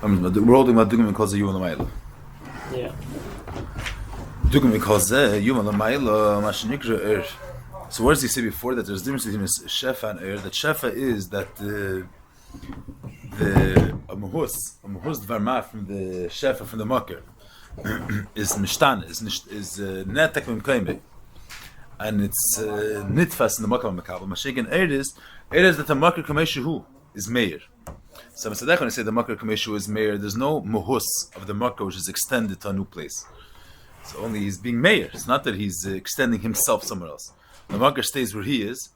we're holding about Dugam because of you and the Maila. Yeah. Dugam because you and the Maila, Mashinikra. So, what does he say before that there's a difference between Shefa and That Shefa is that the Mahus Dvarma from the Shefa from the Makar is Mishtan, is Netek Mimkaime. And it's Nitfas in the Makar Makabal. Mashikin is that the Makar Kameshu is Meir. So when I say the Makar Kameshu is Meir, there's no Mahus of the Makar which is extended to a new place. So only he's being Meir. It's not that he's extending himself somewhere else. The Makar stays where he is.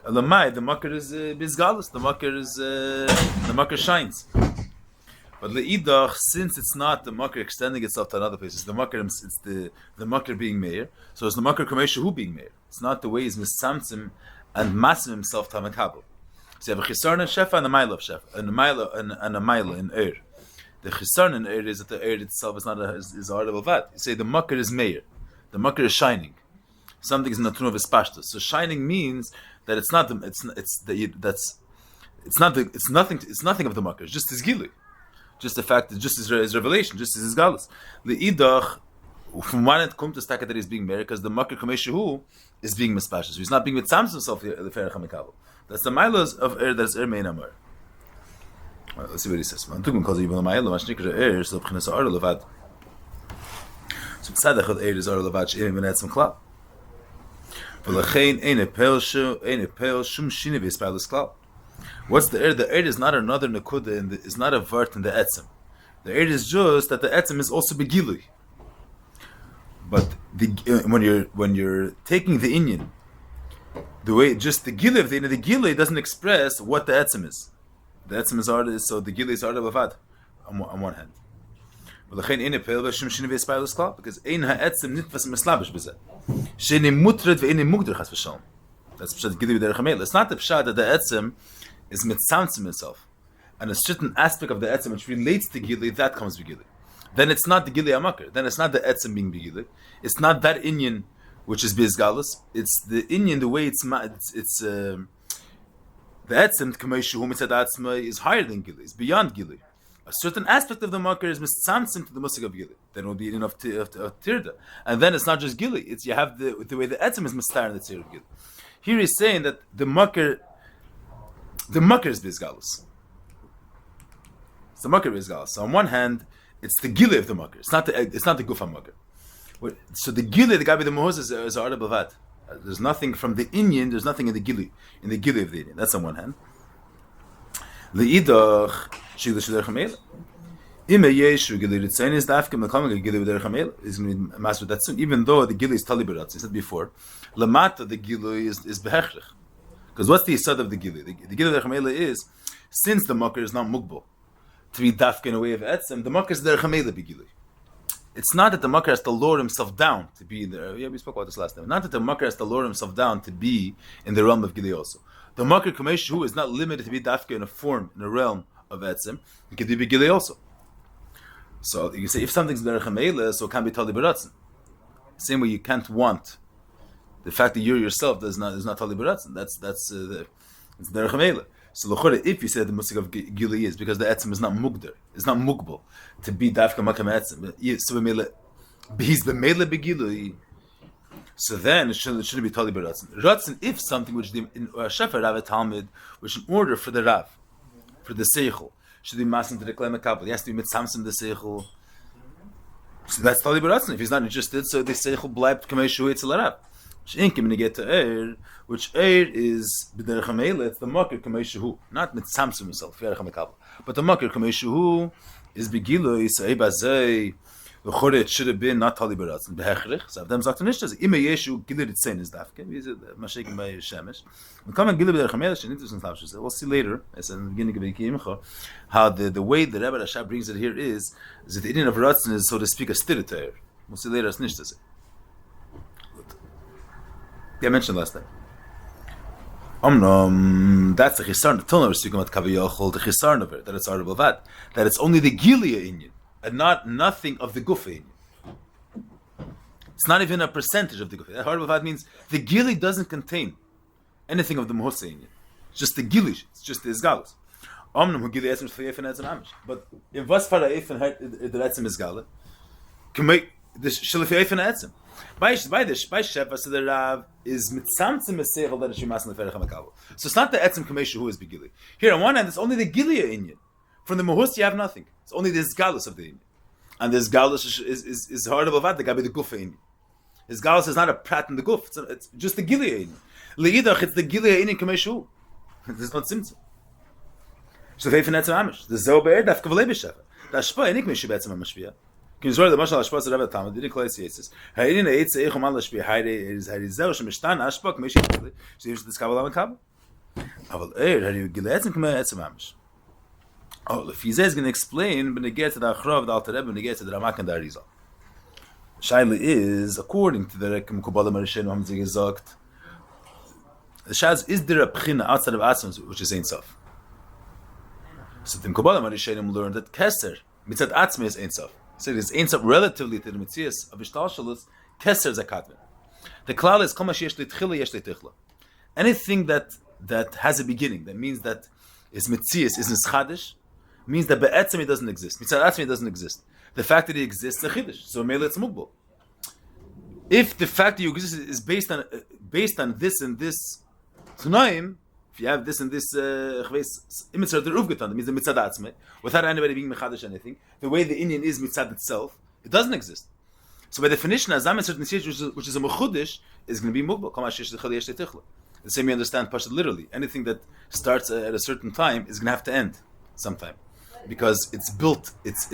Lamai, the Makar is Bizgalus. The Makar shines. But Le'idach, since it's not the Makar extending itself to another place, it's the Makar being Meir. So it's the Makar Kameshu being Meir. It's not the way he's misamtzim and masim himself to Hamakabel. So you have a chisarn in Shefa and a Maila of Shefa, and a Maila in Eir. The chisarn in Eir is that the Eir itself is not is a horrible vat. You say the Makar is Meir. The Makar is shining. Something is natun of his pashtus. So shining means that it's nothing of the Makar. It's just his gili. Just the fact that just his revelation, just his galus. Le'idach, from one end come to stack that he's being married because the Makar Kameshu is being mispashas. He's not being with Samson himself the Ferach HaMekabel. That's the milas of that is Mein Amar. Let's see what he says. Man took him because even the milah mashnikra so b'chinas ar levad. So tzadach is ar levad she'im ben etzem klal. V'lechein ein pel shum shine v'yispalus klal. What's the air? The air is not another nekuda, and is not a vert in the etzem. The air is just that the etzem is also begilui. But when you're taking the inyan, the way just the gilui of the gilui doesn't express what the etzem is. The etzem is art, so the gilui is art of avad on one hand. Because ein ha'etzem nitfas mislabish b'zeh. She'nei mutred ve'enei mugder chas v'shalom. That's pshat gilui b'derech hamel. It's not the pshat that the etzem is mitzamtzim itself, and a certain aspect of the etzem which relates to gilui that comes with gilui. Then it's not the gilui amakar. Then it's not the etzem being begilui. It's not that inyan which is bizgalus. It's the inyan the way it's the etzem k'meishu mitzadatzma is higher than gilui. It's beyond gilui. A certain aspect of the makar is mitzamtzim to the musik of gilui. Then it will be enough tirda, and then it's not just gilui. It's you have the way the etzem is mistar in the tir of gilui. Here he's saying that the makar is bizgalus. It's the makar bizgalus. So on one hand, it's the gilui of the makar. It's not the gufa makar. So the gilui, the guy with the mohos is arda bavad. There's nothing from the inyan. There's nothing in the gilui of the inyan. That's on one hand. Le'idach shigla shidei chamel. Ime yeshu gilui ritzayin is dafke mekamel gilui b'derech hamel is going to be master that soon. Even though the gilui is tali beratz, I said before, lamata the gilui is behechrich. Because what's the yisod of the gilui? The gilui b'derech hamel is since the makar is not mugbal to be dafke in a way of etzem, the makar is derech hamel begilui. It's not that the makar has to lower himself down to be in there. Yeah, we spoke about this last time. Not that the makar has to lower himself down to be in the realm of gilui also. The makar kameshu is not limited to be dafke in a form, in a realm of etzem. It can be gilui also. So you can say if something's derech hamel, so it can't be tali beratzen. Same way you can't want the fact that you're yourself is not tali beratzen. It's derech hamel. So if you said the musik of gilui is because the etzem is not mugder, it's not mugbal to be dafka makam etzem. So he's b'meila begilui. So then it shouldn't be tali beratzen. Ratzen if something which the shefer Rav Talmud, which in order for the Rav, for the seichel, should be masim to the klema kapel. He has to be mitzamsim the seichel. So that's tali beratzen. If he's not interested, so the seichel bleibt kameshu etzel Rav. Shinkim to get to Eir, which Eir is b'derech hamel. It's the makar kameshu, not mitzamsim himself. But the makar kameshu is begilui say bazay. The Hachodesh should have been not tali beratzen behechrich. So them sagt nicht, dass immer Yeshu gilui ritzayin is dafke. Wie ist Mashiach by Shemesh? We come and gilui b'derech hamel. We'll see later. As in the beginning of the Kimcha, how the way the Rebbe Rashab brings it here is that the Indian of ratzin is so to speak a stir to Eir. We'll see later as nicht to say. Yeah, I mentioned last time. That's the chisarn. The Torah is speaking about kaviyachol, the chisarn of it, that it's arable vat, that it's only the gilia inyan, and nothing of the gufa inyan. It's not even a percentage of the gufa. That arable vat means the gili doesn't contain anything of the muhosa inyan. It's just the gilish. It's just the izgalus. Omnum hu gili etzem shleif and etzem amish. But if was for the eif and the etzem is gala, can make the shleif and etzem. By Shefa, so the Rav is mitzamtzim mesechel that she must neferach hamakabel. So it's not the etzem kameshu who is begili. Here on one hand, it's only the gilia inyan. From the mahus you have nothing. It's only the galus of the inyan, and this galus is hard about the gabi the gufa inyan. His galus is not a prat in the guf. It's just the gilia inyan. Leidach, it's the gilia inyan kameshu. There's not simtzim. Shleif and etzem amish. The zo be'er daf kavalei b'shefa. The ashpa inik meshu be'etzem amashviyah. Can you the mashal ashpa zerav tamad didn't close yeses. Hayrin eitz eichom al ashpi hayre is hayrizel shemishtan ashpa kmeshi sheim this kabel am aval you giletzen kme etzem amish. Oh, if he says going to explain when they get to the Achrov, the Alter Rebbe, when they get to the Ramak and the Arizal. Shaila is, according to the Rekem Kubbalah Marishenu Hamzi gesagt, the Shaz, is there a Pchina outside of Atzmos, which is Ein Sof? So the Kubbalah Marishenu learned that Keser, mitzad Atzmi is Ein Sof. So it is Ein Sof relatively to the Metzias of Ishtal Shalus, Keser is a Kadvin. The Klal is, Koma sheyesh litchila yesh litichla. Anything that has a beginning, that means that is Metzias, is Nischadesh, means that be'etzem it doesn't exist. Mitzad atzmi it doesn't exist. The fact that it exists is a chiddush. So mele it's mugbal. If the fact that you exist is based on this and this tanaim, if you have this and this imitzar deruf getan, that means the mitzad atzmi, without anybody being mechadash anything, the way the Indian is mitzad itself, it doesn't exist. So by definition, azam a certain which is a mechudesh is going to be mugbal. The same you understand Pashat literally. Anything that starts at a certain time is going to have to end sometime. Because it's built, if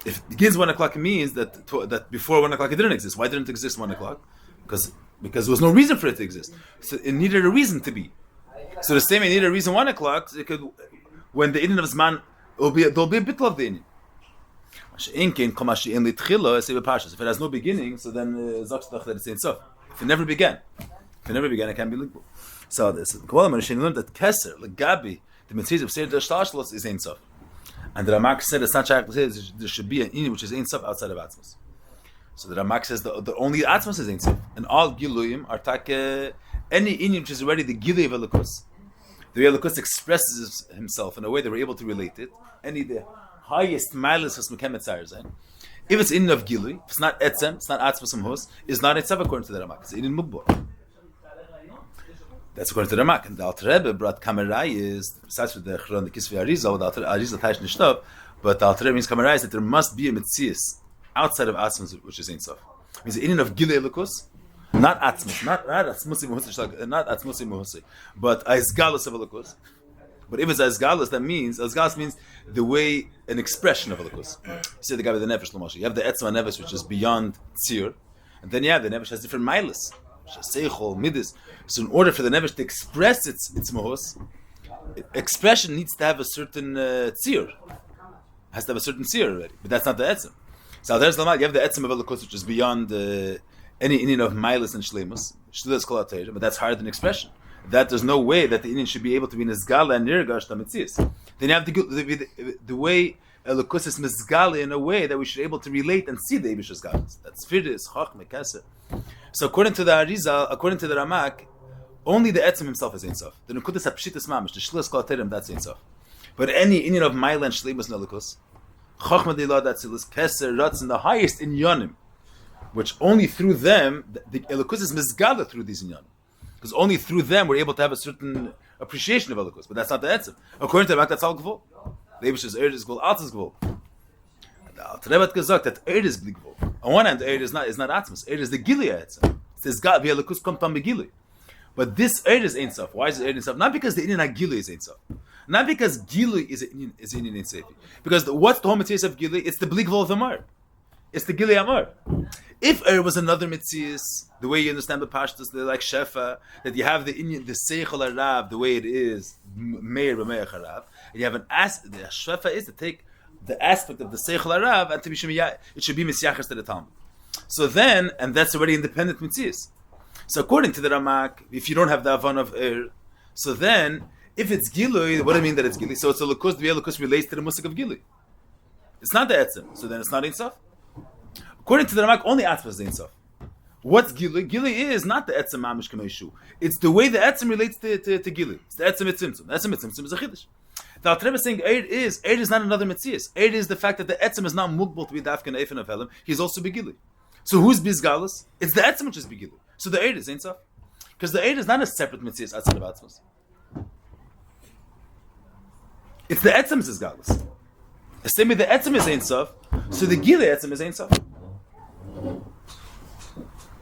it begins 1 o'clock, it means that before 1 o'clock it didn't exist. Why didn't it exist 1 o'clock? Because there was no reason for it to exist. So it needed a reason to be. So the same, it needed a reason 1 o'clock. So when the Indian of Zman, there'll be a bit of the Indian. If it has no beginning, so then that it's Ein Sof. If it never began, it can be linkable. So this Kabbalah Marishenu learned that Keser, Gabi, the mitzvah of Seder Shtalshlos is Ein Sof. And the Ramak said it's not shaykh to say there should be an Inyan which is Ein Sof outside of Atzmos. So the Ramak says the only Atzmos is Ein Sof. And all Giluyim are any Inyan which is already the Gilui of Elokus. The way Elokus expresses himself in a way that we're able to relate it. The highest milas of Mekem Etzayr Zayin. If it's Inyan of Gilui, if it's not Etzem, it's not Atzmos Hus, it's not Ein Sof according to the Ramak. It's Inyan Mugbor. That's according to the Ramak. And the Alter Rebbe brought Kamerayis, besides with the Chron, the Kisvei Arizal, the Alter Arizal Taish Nishtov, but the Alter Rebbe means Kamerayis that there must be a Metzias outside of Atzmos, which is Ein Sof. It means the Inyan of Gilei Elokus, not Atzmos, not Atzmosi Muhusi, but Aizgalus of Elokus. But if it's Aizgalus, that means, Aizgalus means the way, an expression of Elokus. You see the guy with the Nefesh Lamoshi. You have the Etzma Nefesh, which is beyond Tzir, and then you have the Nefesh has different milas. Seichel, midis. So in order for the nefesh to express its mohos, expression needs to have a certain tzir. Has to have a certain tzir already. But that's not the etzem. So there's the you have the etzem of Elokus, which is beyond any Indian of milas and shlemus. Shlemus kol atayr, but that's higher than expression. That there's no way that the Indian should be able to be nizgala and nirgash tamitzias. Then you have the way Elokus is mizgala in a way that we should be able to relate and see the Eibish's galas. That's firdis, chachme, keser. So according to the Arizal, according to the Ramak, only the Etzem himself is Ein Sof. The Nukudas HaPshitas Mamish, the Shlias Kol HaTeirim, that's Ein Sof. But any Inyan of Maila and Shleimus Nelikus, Chochma Deilad Atzilis, Keser, Ratz, and the highest Inyanim, which only through them, the Elokus is Mizgala through these Inyanim. Because only through them we're able to have a certain appreciation of Elokus. But that's not the Etzem. According to the Ramak, that's all Gvul. The Eibish's Eir is Gvul, Alt is Gvul. The Alter Rebbe had gesagt that Eir is Gvul. On one hand, Eir is not Atzmos. Eir is the Gilui Etzem. It says God via Elokus kom tam begilui. But this Eir is Ein Sof. Why is it Eir Ein Sof? Not because the Inyan HaGilui is Ein Sof. Not because Gilui is Inyan Ein Sof. Because what's the whole Metzias of Gilui? It's the Bligvol of Amar. It's the Gilui Amar. If Eir was another Metzias, the way you understand the Pashtus, like Shefa, that you have the Inyan, the Seichel Arav, the way it is, Meir B'Meir Harav, and you have the Shefa is to take the aspect of the Seichel Arav and to be it should be Misyachas to the Talmud. So then, and that's already independent Metzias. So according to the Ramak, if you don't have the Avan of Er, so then, if it's Gilui, what do I mean that it's Gilui? So it's a Lukus, the Lukus relates to the Musik of Gilui. It's not the Etzem, so then it's not Ein Sof. According to the Ramak, only Atzma is Ein Sof. What's Gili? Gili is not the etzem mamish kameshu. It's the way the etzem relates to Gili. It's the etzem mitzimtzum. The etzem mitzimtzum is a chiddush. The Alter Rebbe is saying Eir is not another mitzias. Eir is the fact that the etzem is not mugbal to be dafkan eifin of helim. He's also begili. So who's bizgalus? It's the etzem which is begili. So the Eir is ain't so. Because the Eir is not a separate mitzias outside of atzmos. It's the etzem is galus. The same way the etzem is ain't so. So the gili etzem is ain't so.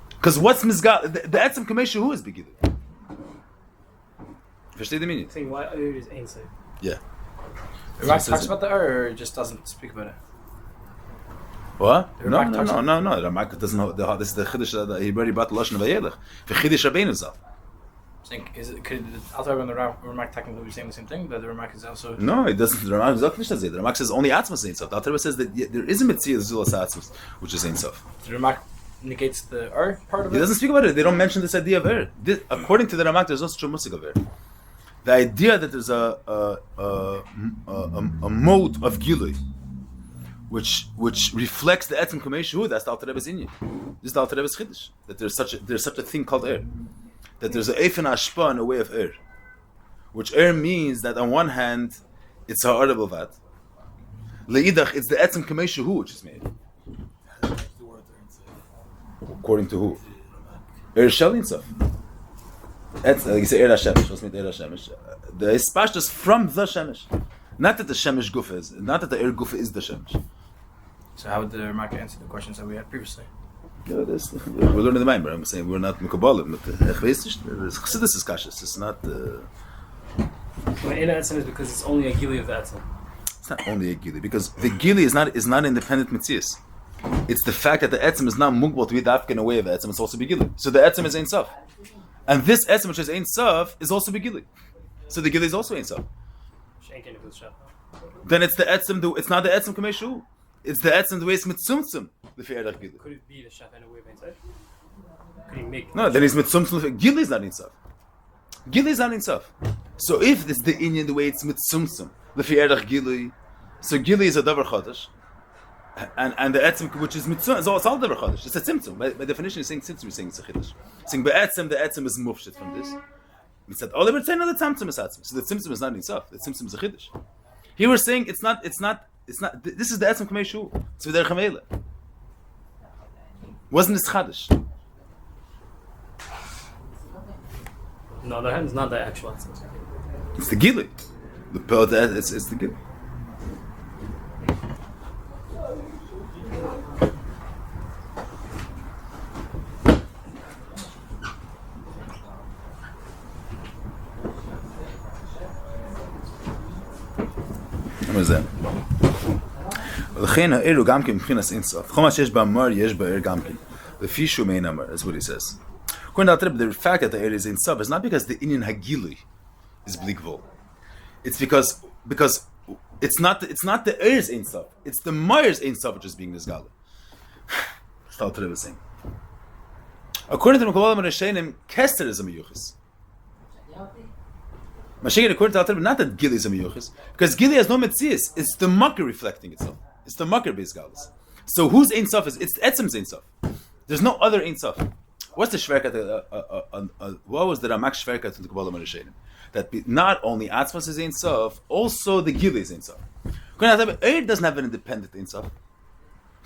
Because what's mizgal? The etzem kameshu who is begili. Verstehe the meaning? Saying why Eir is ain't so. Yeah. The Ramak talks about the Ur, or just doesn't speak about it? What? The No. Ramak talks The Ramak doesn't know. This is the Chiddush that he already brought the Lashon Vayelech. The Chiddush Rabbeinu Zal. Could the Alter Rebbe and the Ramak technically be saying the same thing? That the Ramak is also... No, it doesn't. The Ramak doesn't say. The Ramak says only Atzmos Ein Sof. The Alter Rebbe says that there is a Mitzvah Zulas Atzmos, which is Ein Sof. The Ramak negates the Ur part of it? He doesn't speak about it. They don't mention this idea of Ur. According to the Ramak, there's no such a musig of Ur. The idea that there's a mode of Gilui, which reflects the etzem kameshu, that's the Alter Rebbe's inyan. This is the Alter Rebbe's chiddush. That there's such a thing called Eir. That there's a eifin ashpa and a way of Eir. Which Eir means that on one hand, it's ha'ar b'vat. Le'idach, it's the etzem kameshu which is made. According to who? Eir shalin sof. Like you say, Eir HaShemesh. What's meant Eir HaShemesh? The Ispashtus from the Shemesh. Not that the Shemesh Gufa is. Not that the Eir Gufa is the Shemesh. So how would the Ramak answer the questions that we had previously? We're learning the mind, but I'm saying we're not Mekabalim. But Chassidus is Kashas. It's not... Well, in Etzem is because it's only a Gili of the Etzem. It's not only a Gili. Because the Gili is not independent Mitzias. It's the fact that the Etzem is not Mugbal to be Dafka in a way of Etzem. It's also Begili. So the Etzem is Ein Sof. And this etzem which is Ein Sof is also begili. So the gili is also Ein Sof. Then it's the etzem. It's not the etzem kameshu. It's the etzem the way it's mitzumtzum. The fe'erach gili. Could it be the shaf in a way of Ein Sof? Could he make? No, then it's mitzumtzum. Gili is not Ein Sof. Gili is not Ein Sof. So if it's the inyan the way it's mitzumtzum, the fe'erach gili, so gili is a davar chodesh. And the etzem which is mitzvah, it's all davar chodesh. It's a tzimtzum. By definition, you're saying tzimtzum. You're saying it's a chiddush. Saying be'etzem, the etzem is mufshit from this. We said all the tzimtzum is atzem. So the tzimtzum is not nitzaf. The tzimtzum is a chiddush. Here we're saying it's not. This is the etzem kamei It's v'derech hamele. Wasn't this chaddush? No, it's not the actual etzem. It's the gili. It's the gili. מה זה? ולכן האלו גם כן מבחינת אין סוף. כל מה שיש באמר יש באר גם כן. לפי שהוא מעין אמר, that's what he says. According to the fact that the air is in sub is not because the inyan hagili is bligvol. It's because it's not the air's in sub. It's the Meyer's in sub which is being nisgal. That's what the Rebbe is saying. According to the Mekabbalah Menashenim, Kester is a miyuchis. Mashiach, according to the Rebbe, not that Gili is a miyuchis, because Gili has no metzias. It's the Makar reflecting itself. It's the Makar based galus. So whose Ein Sof is? It's Etzem's Ein Sof. There's no other Ein Sof. What's the shverkat? What was the Ramak shverkat to the Kabbalah Menashenim? That not only Atzmas is Ein Sof, also the Gili is Ein Sof. According to the Rebbe, Eir doesn't have an independent Ein Sof.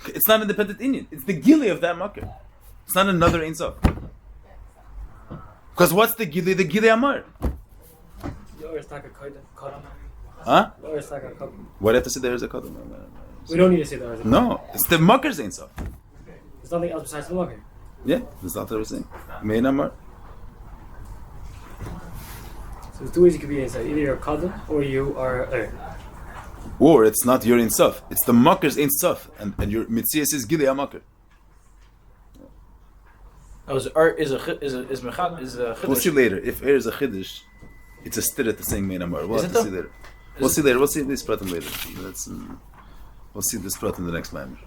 It's not an independent Inyan. It's the Gili of that Makar. It's not another Ein Sof. Because what's the Gili? The Gili Amar. Huh? What do you have to say there is a Kodam? We don't need to say there is a Kodam. No, it's the Makar's Ein Sof. There's nothing else besides the Makar. Yeah, that's not what we're saying. Mein Amar. So there's two ways you could be inside. Either you're a Kodam or you are Or it's not your Ein Sof. It's the Makar's Ein Sof. And your Mitzias is Gili HaMakar. Oh, so Ur is a chiddush. We'll see later. If Ur is a chiddush, it's a stir at the saying Mein Amar. We'll have to see later. We'll see later. We'll see this pratim later. We'll see this pratim in the next time.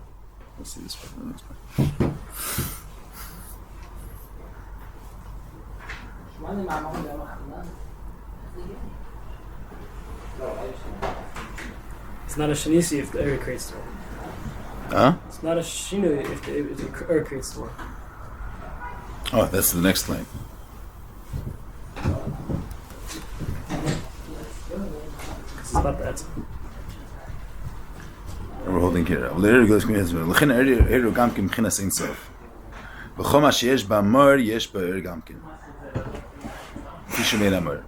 We'll see this pratim in the next time. It's not a shanisi if the Ur creates the world. Huh? It's not a shinu if the Ur creates the world. Oh, that's the next line. It's about the etzem. And we're holding here. לכן העיר הוא גם כן מבחינת אין סוף. וכל מה שיש באמר, יש בעיר גם כן. כפי שמין אמר.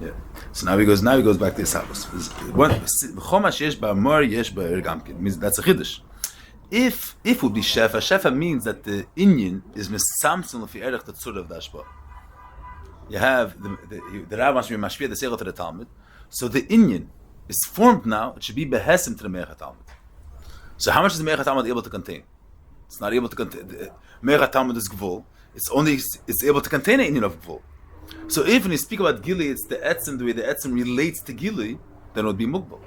Yeah. So now he goes back to his house. וכל מה שיש באמר, יש בעיר גם כן. That's a chiddush. If it would be shefa means that the inyan is misamson lefi erech the tzur of the ashba. You have the Rav wants to be mashpia the seichel to the Talmud, so the inyan is formed now. It should be behesim to the Me'ach Talmud. So how much is the Me'ach Talmud able to contain? It's not able to contain. The Me'ach Talmud is gvul. It's able to contain an inyan of gvul. So if when you speak about gili, it's the etzem, the way the etzem relates to gili, then it would be mugbal.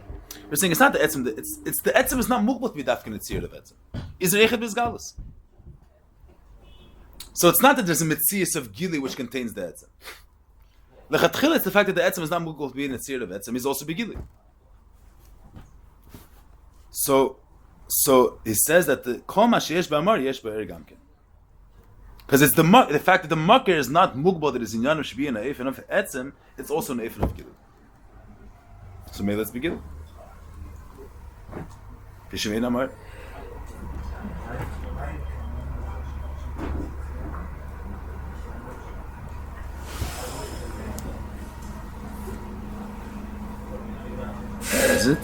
We're saying it's not the etzem. It's the etzem is not mugbal to be dafkin etzir of etzem. Is there echad bizgalus? So it's not that there's a mitzias of gili which contains the etzem. Lechatchila, it's the fact that the etzem is not mugbal to be an etzir of etzem is also begili. So he says that the kol ma sheyesh ba'amar yesh ba'er gamken. Because it's the fact that the makir is not mugbal that is in yanu should be an eifin of etzem, it's also an eifin of gili. So maybe let's begin. Pishimein Amar. Is it?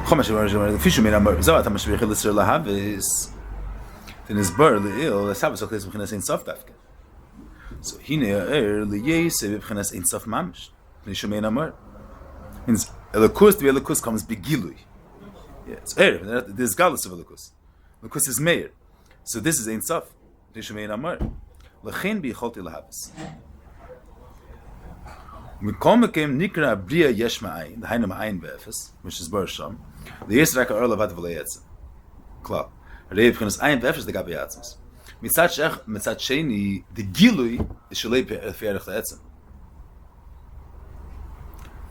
Pishimein Amar. Zawat HaMashvich Elitzer Lahavis. Then is bar le'il. Let's have a sochles b'chinas ein sof dafka. So hine ha'er le'yeseh b'chinas ein sof mamish. Pishimein Amar. Means Elokus, the Elokus comes begilui. Yeah, it's Erev. There's galus of Elokus. Elokus is Meir. So this is Ein Sof. Tishamein Amar. L'chein b'yicholti l'habes. Mikol mekem nikra bria yesh ma'ayin. The hainu ma'ayin be'efes, which is Bar Sham. The yes raka or levat v'le'etzem. Klar. Rei b'chinas ayin be'efes the gabi yatzmas. Mitzat sheni, the gilui is shalei pe'erich le'etzem.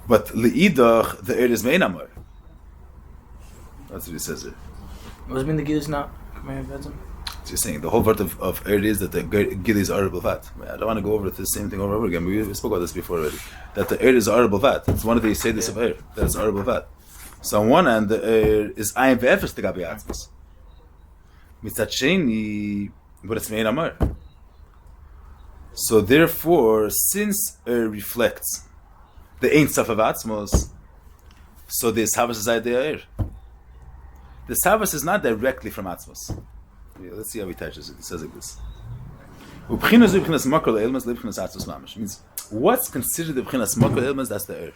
But le'idach, the eir is mein amar. That's what he says here. What does it mean the gil is not coming out of So you're saying the whole part of eir is that the gil is arable vat. I don't want to go over the same thing over and over again. We spoke about this before already. That the eir is arable vat. It's one of the say this of eir. That it's arable vat. So on one hand, the eir is ayin ve'efes the gabi atzmas. Mitzat sheni, but it's mein amar. So therefore, since eir reflects the Ein Sof of Atzmos, so the Savas is idea here. The Savas is not directly from Atzmos. Yeah, let's see how he touches it. It says like this. Means what's considered the B'chinas Makar Le'ilmas, that's the Eir.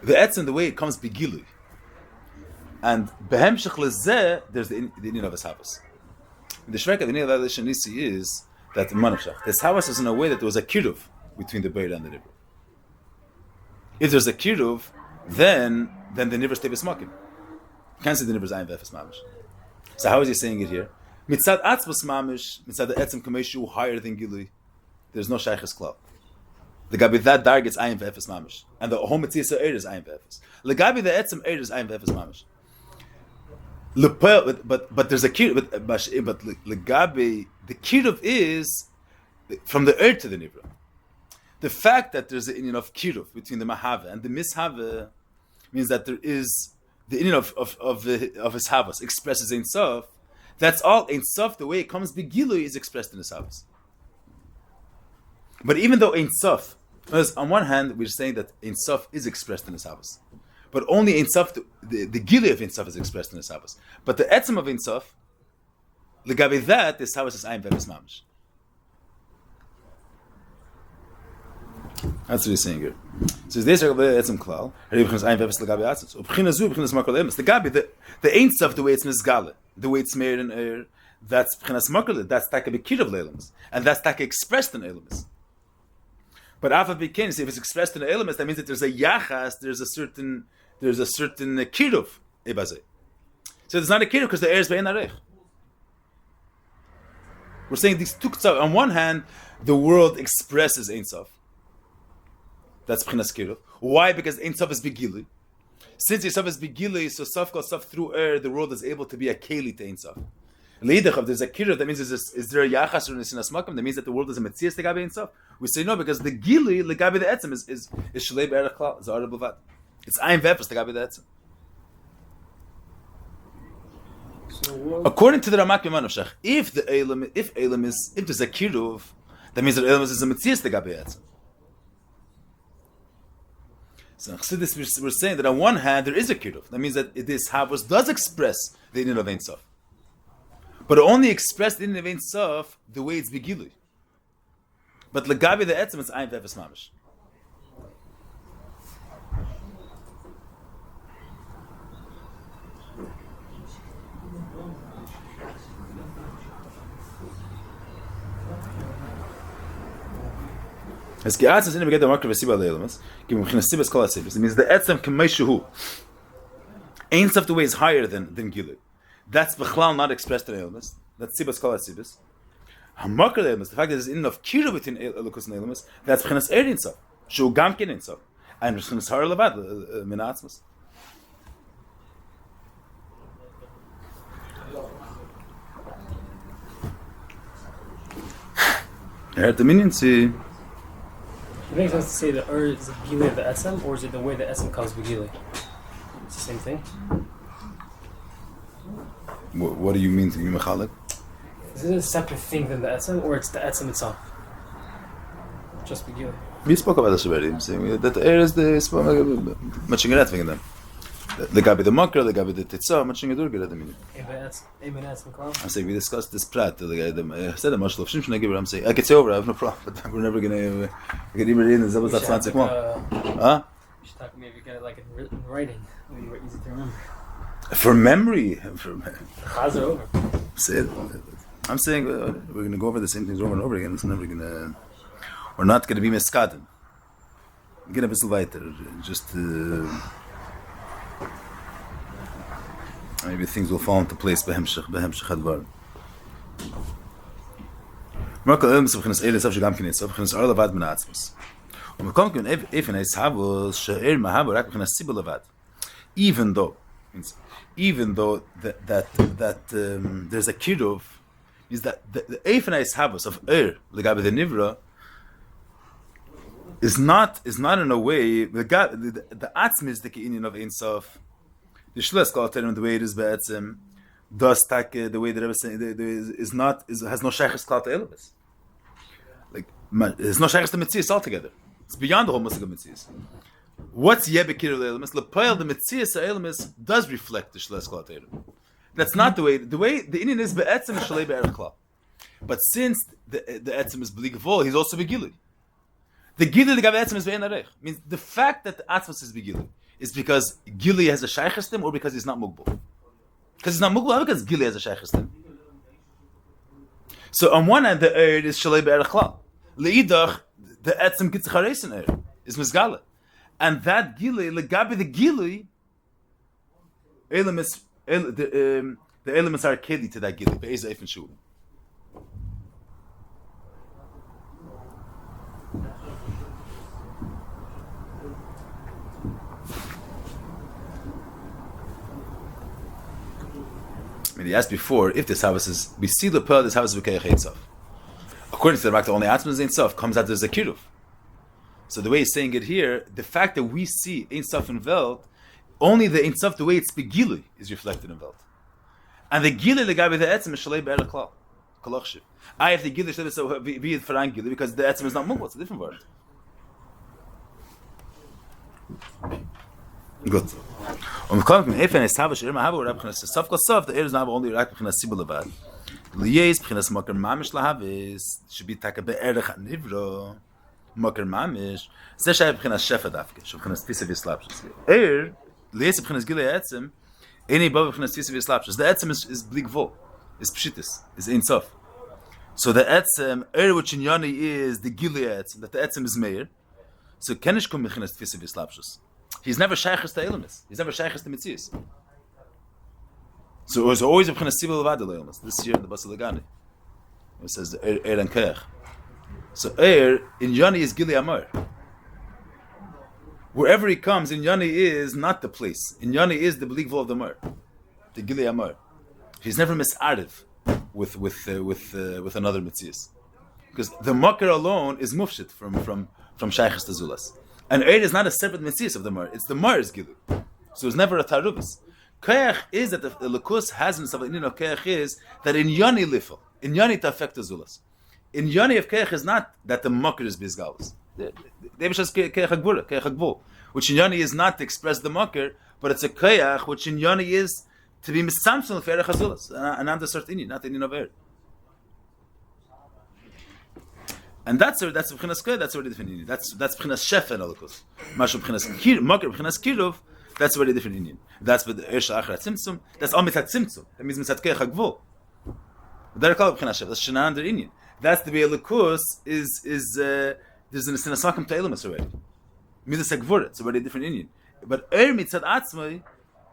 The Etzem, the way it comes Begilui. And Hemshech Lezeh, there's the Indian of a Savas. The Shrek of the Indian of the Shanisi is that the Manavshach. The Savas is in a way that there was a kiruv between the Beir and the River. If there's a kiruv, then the niver stay b'smakim. You can't say the niver is ayin v'efes mamish. So how is he saying it here? Mitzad atzvos mamish, mitzad the etzem kameshu higher than gilui. There's no shayches klal. The gabi that dar gets ayin v'efes mamish, and the home mitzvah eir is ayin v'efes. The gabi the etzem eir is ayin v'efes mamish. But there's a kiruv. But the gabi the kiruv is from the eir to the niver. The fact that there's an inyan of kiruv between the mahava and the mishava means that there is the inyan of his havas expresses Ein Sof. That's all Ein Sof. The way it comes begilui is expressed in his havas. But even though Ein Sof, because on one hand we're saying that Ein Sof is expressed in his havas, but only Ein Sof, the gilui of Ein Sof is expressed in his havas. But the etzem of Ein Sof, legabe that this havas is ayin v'efes mamish. That's what he's saying here. So this is etzem klal. The gabi, the ain't stuff, the way it's misgale, the way it's made in air, that's b'chinas makar. That's taka b'kirav le'elamis, and that's taka expressed in elamis. But afa b'kein, if it's expressed in elamis, that means that there's a yachas, there's a certain kiruv ibazeh. So there's not a kiruv because the air is be'en arech. We're saying these two. On one hand, the world expresses Ein Sof. That's B'chinas Kiruv. Why? Because Ein Sof is Begili. Since Ein Sof is begili, so Sof kol Sof through the world is able to be a keli to Ein Sof. Leidach, there's a kirov, that means is there a yachas or nesinas makam? That means that the world is a metzias legabe Ein Sof. We say no, because the gili legabe the etzem is shalei be'erech klal, is arab levad. It's ein vefes legabe the etzem. According to the Ramak Yemanoshach, if there's a kirov, that means that Elam is a metzias legabe etzem. So in Chassidus we're saying that on one hand there is a kirov. That means that this havos does express the inyan of Ein Sof, but it only expressed the inyan of Ein Sof the way it's begili. But legabe the etzem is ein vefes mamish. As ge'atz is in the marker of siba le'elamas, giving chinasibas kol asibas. It means the etzem k'meishuhu. Ein Sof the way is higher than gilu. That's b'chlal not expressed in le'elamas. That's sibas kol asibas. Hamakar le'elamas, the fact that there's enough kira between elukus and le'elamas, that's b'chinas Ein Sof. Shu gam kin Ein Sof. And b'chinas har levad min atzmas. The minion see. It makes sense to say the is the begili of the etzem, or is it the way the etzem comes begili? It's the same thing. What do you mean to be mechalik? Is it a separate thing than the etzem, or it's the etzem itself? Just begili. We spoke about this already. I'm saying that the air is the matching it thing. The gabi the makra, the gabi the titza, matching it urged at the minute. I'm saying we discussed this prat. I said a mashal of shimshon I give it. I'm saying I could say over. I have no problem, but we're never gonna get even in. Is that what's that's not huh? You should talk maybe get it like in writing. Maybe easy to remember. For memory. Chaz are over. I'm saying we're gonna go over the same things over and over again. It's never gonna. We're not gonna be miskaden. Get a bit weiter. Just. Maybe things will fall into place by Hemshech Advar. Marco Elms of Hines Elis of Gamkinis of Hines Arlavad Menatzmus. We come to if in his havos She'er Mahaber Rak Hines Sibulavad. Even though that there's a kirov, is that the Eifenais havos of Legabe the Nivra is not in a way the Atzm is the Indian of Ein Sof. The Shles called the way it is be'etzem does take the way the Rebbe saying is not has no sheikhs called Elvis. Like there's no sheikhs to Metzias altogether. It's beyond the whole Muslim Metzias. What's Yebekir Elvis? Lepoil the Metzias Elvis does reflect the Shles called Elvis. That's not the way the Indian is be'etzem is Shalei be'erech klal. But since the etzem is b'ligvol, he's also begili. The gili the etzem is be'en arech. Means the fact that the atzmas is begili is because Gili has a shaykhestim or because he's not mugbal? Because he's not mugbal, or because Gili has a shaykhestim? So on one hand, the eir is shalei be'erech klal. Le'idach, the etzem kitzacharesin eir is mizgala. And that Gili, legabi the Gili, the elements are keli to that Gili, be'ez eif and shul. He asked before if this house is we see the pearl, this house is v'keich Ein Sof. According to the Rak, the only Atzman is Ein Sof comes out as a kiruv. So the way he's saying it here, the fact that we see Ein Sof in Welt, only the Ein Sof the way it's begili is reflected in Welt, and the gili legabe the etzem is shalei be'erech klal kolachshiv. I have the gili shalei so be it farang gili because the etzem is not mugel. It's a different word. Good. We come if an establish Irma have or Rabkhanas Sof Kosof, the is now only Rabkhanas Sibulavad. Lies Bkhanas Makar Mamish Lahavis should be taka be'erech nivro Makar Mamish. Ze shay Bkhanas Shefa Dafke, should Bkhanas Tisav Slapshus. Lies Bkhanas Gile Etzem, any above Bkhanas Tisav Slapshus. The Etzem is Bligvo, is Pshitis, is Ein Sof. So the Etzem, which in Yoni is the Gile Etzem, that the Etzem is Meir. So Kenish Kum Bkhanas Tisav Slapshus. He's never shaykhs to Elamis. He's never shaykhs to Metzias. So it was always a kind of civil levad Elamis. This year in the Basilagani, it says Er and Keach. So in Yoni is Gili Amar. Wherever he comes, in Yoni is not the place. In Yoni is the Bligvul of the Mar, the Gilei Amar. He's never mis'ariv with another Metzias. Because the Makar alone is mufshit from Shaykhs to Zulas. And Eir is not a separate Metzias of the Mar. It's the Mar's Gilu. So it's never a Tarubis. Koyach is that the Lukus has himself, in Koyach is that in Yoni lifel, in Yoni to affect the Zulas. In Yoni of Koyach is not that the Makar is Bizgalus. The has Koyach Hagbul, which in Yoni is not to express the Makar, but it's a Koyach which in Yoni is to be Misamson for Erech Hazulas, and not the sort Inyan, not the Inyan of Eir. And that's B'chinas Koyach, that's already different Inyan. That's B'chinas Shefa and Holocaust. Mashu B'chinas Makar, B'chinas Kiruv, that's already different Inyan. That's with the Ersha Achra Tzimtzum. That's all Mitzat Tzimtzum. That means Mitzat Koyach Hagvul. They're called B'chinas Shefa. That's Shana under Inyan. That's the way Holocaust is there's an Sinasakam to Elamus already. Midas Hagvur, it's already a different Inyan. But Mitzat Atzmai,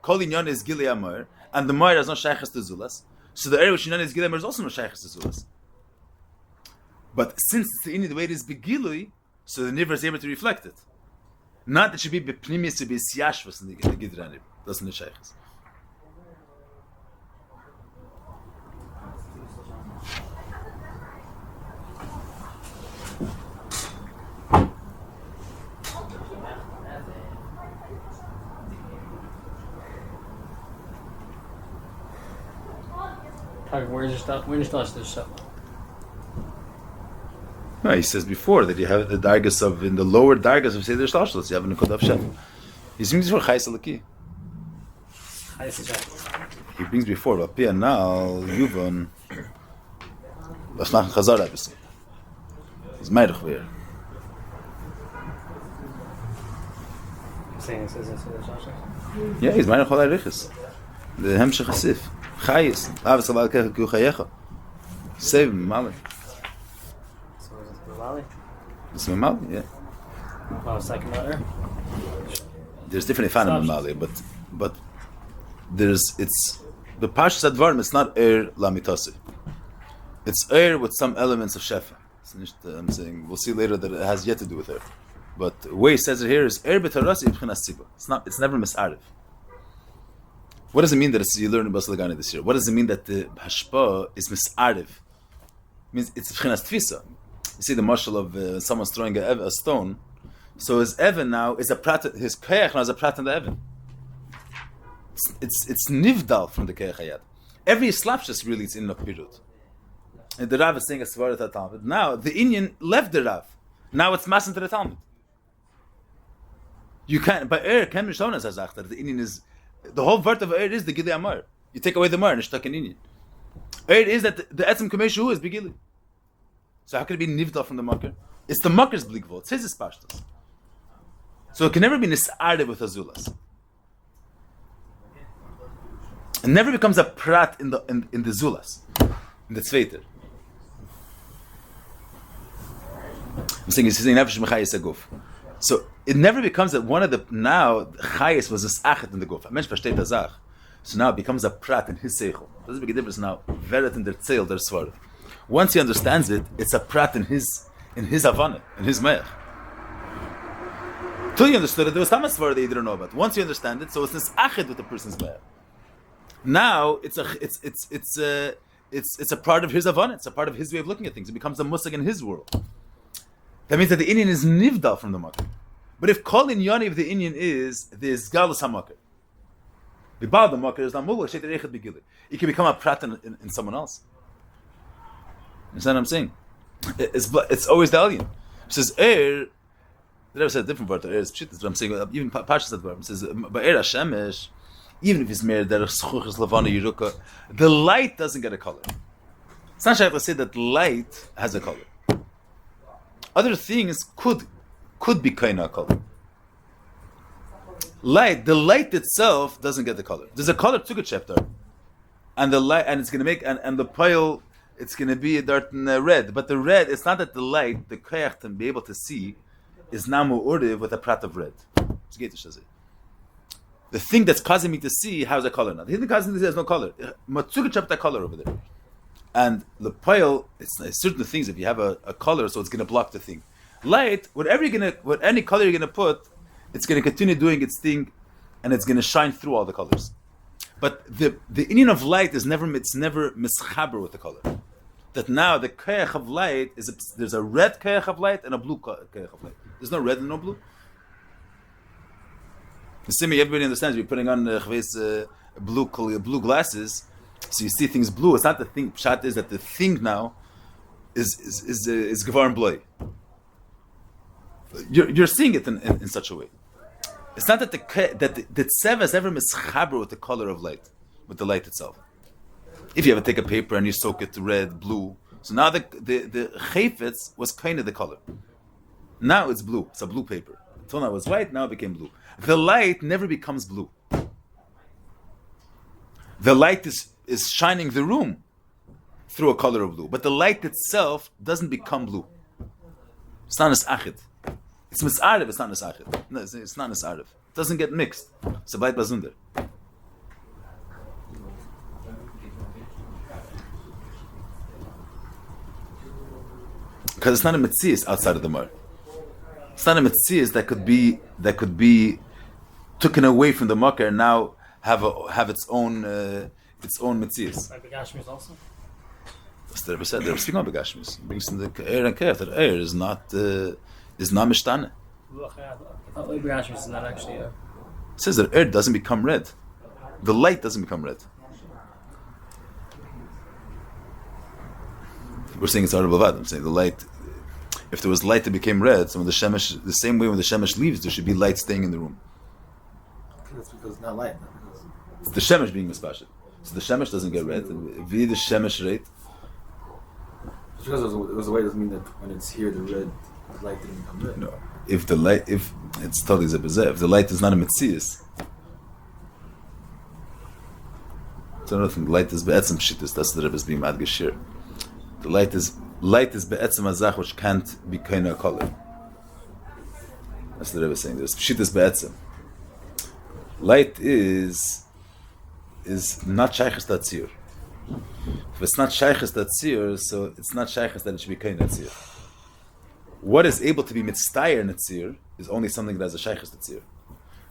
Kol Inyan is Gilei Amar, and the Mar has no Shaykhas to Zulas. So the area which Inyan is Gilei Amar is also no Shaykhas to Zulas. But since it's the Inyan, the way it is Begilui, so the Nivra is able to reflect it. Not that it should be Bepnimis to be Siyashvas in the Gidranib. That's in the Shaykhas. Where's your start this stuff? No, he says before that you have the dargas of in the lower dargas of Seder Shlashlos, you have a Nukud of Shef. He brings before Chayes Alaki. He brings before Rapia now Yuvon. That's not Chazar obviously. It's Meirich Vir. Saying it says in Seder Shlashlos? Yeah, he's Meirich Olay Riches. The Hemshech Asif. Chayes. Avas Aval Kech Ku Chayecha. Save him, Mali. So is it the Valley? It's Mali, yeah. Oh, second letter? There's different Ifanim in Mali, but it's the Pashas Advarim, it's not Lamitasi. It's with some elements of Shefa. I'm saying, we'll see later that it has yet to do with But the way he says it here is B'tarasi B'chinas Tziba. It's never mis'ariv. What does it mean that you learn in Bas Lagani this year? What does it mean that the hashpa is mis'ariv? It means it's b'chinas tfisa. You see the marshal of someone's throwing a stone. So his Evan now is a prat. His keach now is a prat in the Evan. It's nivdal from the keach hayad. Every slapshus really is in Pirut. And the Rav is saying a svarat at Talmud. Now the Inyan left the Rav. Now it's masan to the Talmud. You can't. But Ken Mishona says that the Inyan is. The whole word of Eir is the Gilei Amar. You take away the Mar and it's stuck in Inyan. Eir is that the Etzem Kameshu is Begili. So how can it be Nivdal from the Makar? It's the Makar's Bligvot. It's his Pashtas. So it can never be Nis'arde with Azulas. It never becomes a Prat in the Zulas, in the Tzveiter. I'm saying he's saying Nefesh Mechayis Aguf. So it never becomes that one of the now Chayis was this Achet in the Guf. I mentioned Pashtei Tazach. So now it becomes a Prat in his Seichel. Doesn't make a difference now. Veret in their Tzeil, their Svar. Once he understands it, it's a Prat in his Havana, in his Me'ach. Till you understood it, there was some Svar that you didn't know about. Once you understand it, so it's this Achet with the person's Me'ach. Now it's a part of his Havana. It's a part of his way of looking at things. It becomes a Musig in his world. That means that the Inyan is nivdal from the Makar. But if Kol Inyani of the Inyan is this Galus HaMakar, Bibal the Makar is not Mullah, Shet Erechet Begili. It can become a prat in someone else. You understand what I'm saying? It's always the alien. It says, the Rebbe said a different word, is Pshit, that's what I'm saying, even Pashas that word. It says, Ba'er HaShemesh, even if it's mere Derech Schuchas Lavana Yeruka, the light doesn't get a color. It's not shaykh to say that light has a color. Other things could be kind of color. The light itself doesn't get the color. There's a color to a chapter, and the light, and it's going to make, and the pile, it's going to be a dark red. But the red, it's not that the light, the koyach to be able to see, is now mu'uriv with a prat of red. The thing that's causing me to see has a color now. The thing that's causing me to see has no color. Matsuga chapter color over there. And the pile, it's certain things. If you have a color, so it's going to block the thing. Light, whatever any color you're going to put, it's going to continue doing its thing, and it's going to shine through all the colors. But the Indian of light is never mischaber with the color. That now the keach of light there's a red keach of light and a blue keach of light. There's no red and no blue. Simi, everybody understands. You're putting on blue glasses, so you see things blue. It's not the thing. Pshat is that the thing now is gevar bloy. You're seeing it in such a way. It's not that the tzeva is ever mischaber with the color of light, with the light itself. If you ever take a paper and you soak it to red, blue, so now the chayfetz was kind of the color. Now it's blue. It's a blue paper. Until now it was white. Now it became blue. The light never becomes blue. The light is shining the room through a color of blue, but the light itself doesn't become blue. It's not as achid. It's mis'arev, it's not as achid. No, it's not as arev. It doesn't get mixed. It's a bait bazunder. Because it's not a metzias outside of the mar. It's not a metzias that could be taken away from the makkah and now have its own metzias. Like Begashmis also? That's the Rebbe said. They're speaking about Begashmis. Brings in the air and kef that air is not mishtane. I thought Begashmis is not actually It says that air doesn't become red. The light doesn't become red. We're saying it's audible bavad. I'm saying the light. If there was light that became red, so when the shemesh, the same way when the shemesh leaves, there should be light staying in the room. That's because it's not light. It's the shemesh being mispashed. So the shemesh doesn't get red. Via the shemesh rate. Just because it was a way doesn't mean that when it's here, the light didn't become red. No. If it's totally zebazeh. If the light is not a metzias, it's another thing. Light is be'etzem pshitus. That's the Rebbe's being mad geshir. The light is be'etzem azach, which can't be kind of color. That's the Rebbe saying. There's pshitus be'etzem. Light is not shaykhs tatzir. If it's not shaykhs tatzir, so it's not shaykhs that it should be kind of tatzir. What is able to be mitztayer natzir is only something that has a shaykhs tatzir.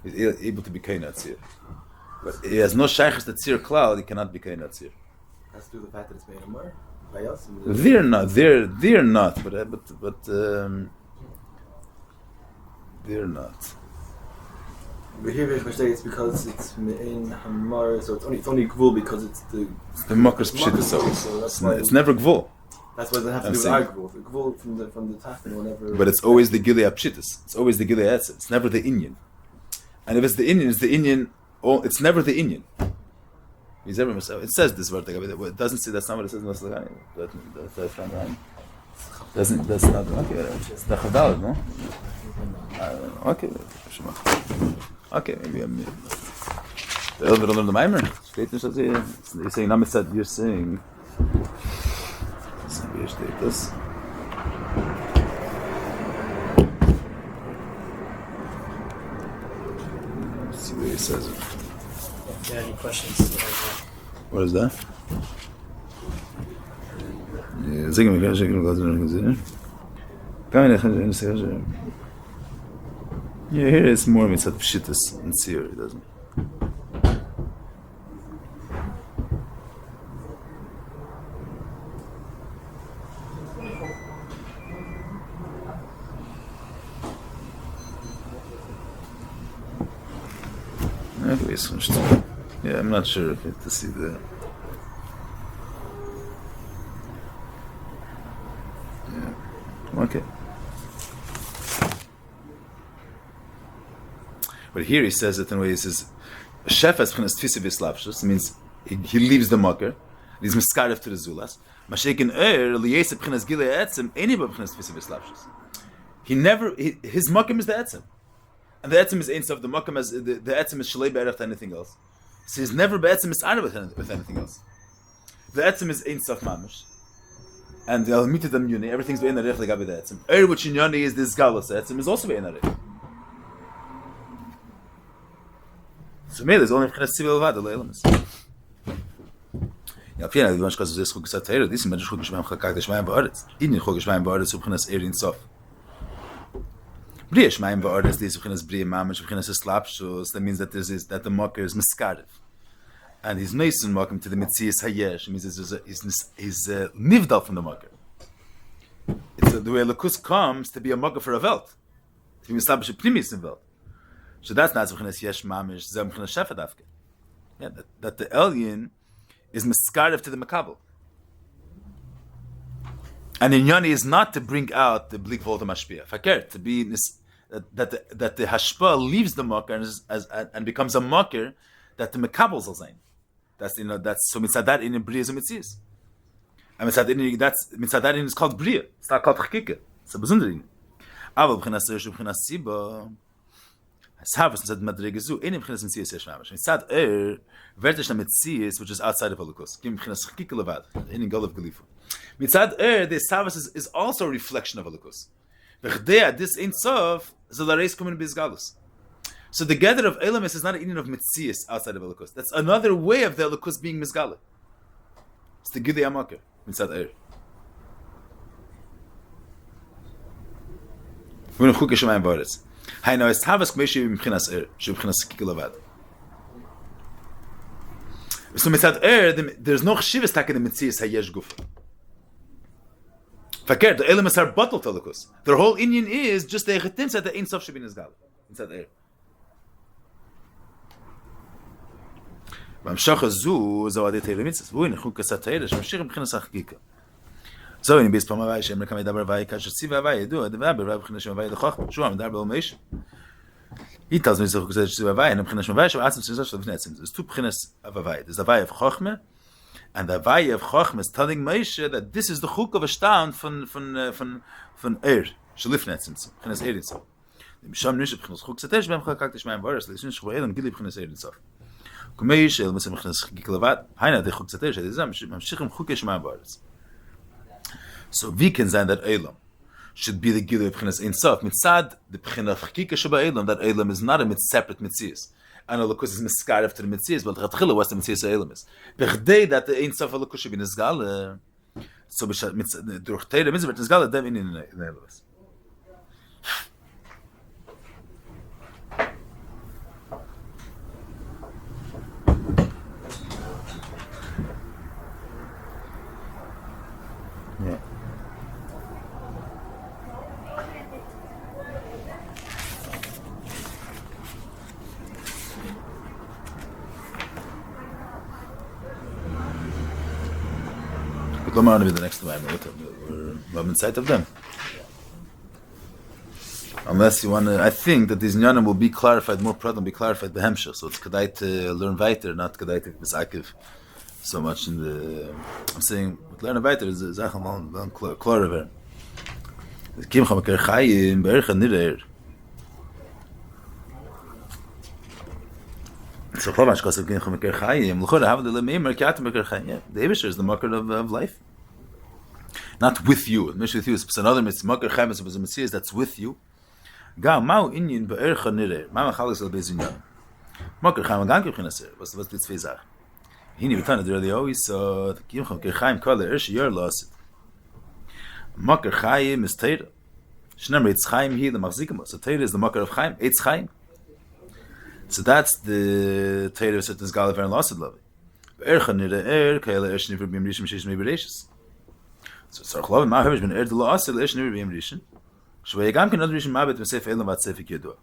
He's able to be kind of tatzir. But he has no shaykhs tatzir cloud. He cannot be kind of tatzir. That's due to the fact that it's made of mur. By us. They're not. They're not. But they're not. But here it's because it's me'ein hamar, so it's only gvul because it's the makras pshita. So it's never gvul. That's why it doesn't have to do with our gvul. The gvul from the tach and whatever. But it's always the gilei pshitas. It's always the gilei etzem. It's never the inyan. And if it's the inyan, it's the inyan. Oh, it's never the inyan. It says this word. It doesn't say that's not what it says in the That's not okay. It's the Chavdal, no? Okay. Okay, maybe I'm a little bit on the Maimer. You're saying Namitzad. You're saying. Let's state this. Let's see where he says it. If you have any questions, what is that? Yeah, here it's more mitzat pshitas and seer, it doesn't. Yeah, I'm not sure if to see the. Yeah. Okay. But here he says it in a way. He says, "Shefes b'chinas tfisa v'slapshus," means he leaves the mocker. He's miskarev to the zulas. Mashikin liyesa b'chinas gilei etzem any b'chinas tfisa v'slapshus. His mocker is the etzem. And the etzem is ein sof. The makam is the etzem is shalei be'erach to anything else. So he's never be'etzem is areh with anything else. The etzem is ein sof mamish, and the almited amyuni everything's be'en arech legabe the etzem. Which in Yoni is this galus etzem is also be'en arech. So me there's only v'chinas tzivil v'vad le'elamis. Ja, pia, die Mensch kann so sehr gut gesagt, hey, diese Mensch gucken schmeim Hachodesh schmeim ba'aretz. In Hachodesh schmeim ba'aretz v'chinas ein sof. Bria Shemaim va'aretz is b'chinas bria mamash b'chinas eslapshus. That means that that the mocker is miskarev, and he's mason welcome to the mitzias hayesh. It means he's nivdal from the mocker. It's the way Lakus comes to be a mocker for a velt, to be mislabish primis in velt. So that's not b'chinas yesh mamish zeh b'chinas shefet afke. Yeah, that the alien is miskarev to the makabel. And in Yoni is not to bring out the blik volta mashpia. Fakir, to be that the hashpa leaves the mocker and becomes a mocker that the makabels will zayin. That's so mitzadat in bria is a mitzis. And mitzadat in is called bria. It's not called chakika. It's a bezundering. Aval b'chinas ershu b'chinas siba. Havas said madregezu enim b'chinas mitzis yesh mamash. Mitzad vertish na mitzis, which is outside of holocaust. Kim b'chinas chakika levad in golav gelifu. Mitzad the Savas is also a reflection of Elokus. This ain't sof, the lareis coming bizgalus. So the gather of Elamis is not an union of Mitzias outside of Elokus. That's another way of the Elokus being Mizgala. It's the Gidei Amakar, Mitzad We're in Chukah Shemayim Baretz. Hay now is Havas Kmeshi B'Mchinas Sheb'Mchinas Kikilavad. So Mitzad there's no Chshivas Tak in the Mitzias Hayesh Gufa. Fakir, the elements are bottled to Elokus. Their whole Indian is just the Echetim said the Ein Sof Shabin is Gal. Inside there. V'amshach zu zawadi teire mitzvahs. V'uin chukah sateire shmashich b'chinas hachkika. So in bis pam avay shem lekam ydaber avay kash tziv avay yedu advar b'rav b'chinas shem avay lechach. Shu amdar b'omesh. He tells me so chukah tziv avay and b'chinas shem avay shem atzim tziv shem v'netzim. There's two b'chinas of avay. There's avay of chachme. And the Avaya of Chachma is telling Moshe that this is the chuk of a shtan von Shalifnetzim, B'chinas Eritzav. The Misham Nish B'chinas Chuk Satesh B'em Chakak Tishmayim Varas L'Yishin Shchoyel Gili B'chinas Eritzav. Kumeish El Mitzim B'chinas Chikik Haina the Chuk Satesh Adizam Mamshichim Chuk Yishmayim Varas. So we can say that Eilam should be the Gili B'chinas Ein Sof. Mitzad the B'chinas Chikik Sheba Eilam, that Eilam is not a separate Mitzias. And Elokus is miskarev to the Mitzias, but Chatchila was the Mitzias Eilam is. B'chdei that the Ein Sof Elokus should be Nizgal, so durch Teire Mitzvah Nizgal, dem in Eilam. Yeah. But Lomar will be the next one. We're inside of them. Unless you want to, I think that these Nyanim will be clarified, more problem be clarified by Hemshech. So it's Kedai to learn weiter, not Kedai to Misakiv so much in the. I'm saying, learn weiter is Zacham on Klariver. Kim Chamakar Chayim, Be'ercha Nirer. So Chavash Kosev Kim Chamakar Chayim, L'chora have the Lemeimer Kiatim Makar Chayim. Yeah, the Evisher is the marker of life. Not with you. Mish with you is another mitzvah. Makar Chayim is a mitzvah that's with you. Ga Mao Inyan Be'ercha Nirer. Ma Machalis al Bezinyan. Makar Chayim Gan Kim Chinaser. What's the tzvei Zach? Hini Vitana the really always saw the Kim Chamakar Chayim Kol Shiur lost. Makar Chayim is Teira. Shnemer Eitz Chaim here the Machzikim. So Teira is the Makar of Chaim. Eitz Chaim. So that's the Teira of Satan Galaver and Lost Love. Be'ercha Nirer Kaila Esh Niver Bim Rishim Shish Niver Rishis. So Tzarch Love Ma Havish Ben Erd Lo Asel Esh Niver Bim Rishim. Shvei Gam Ken Od Rishim Mabet Mesef Elam Vat Sefik Yedua.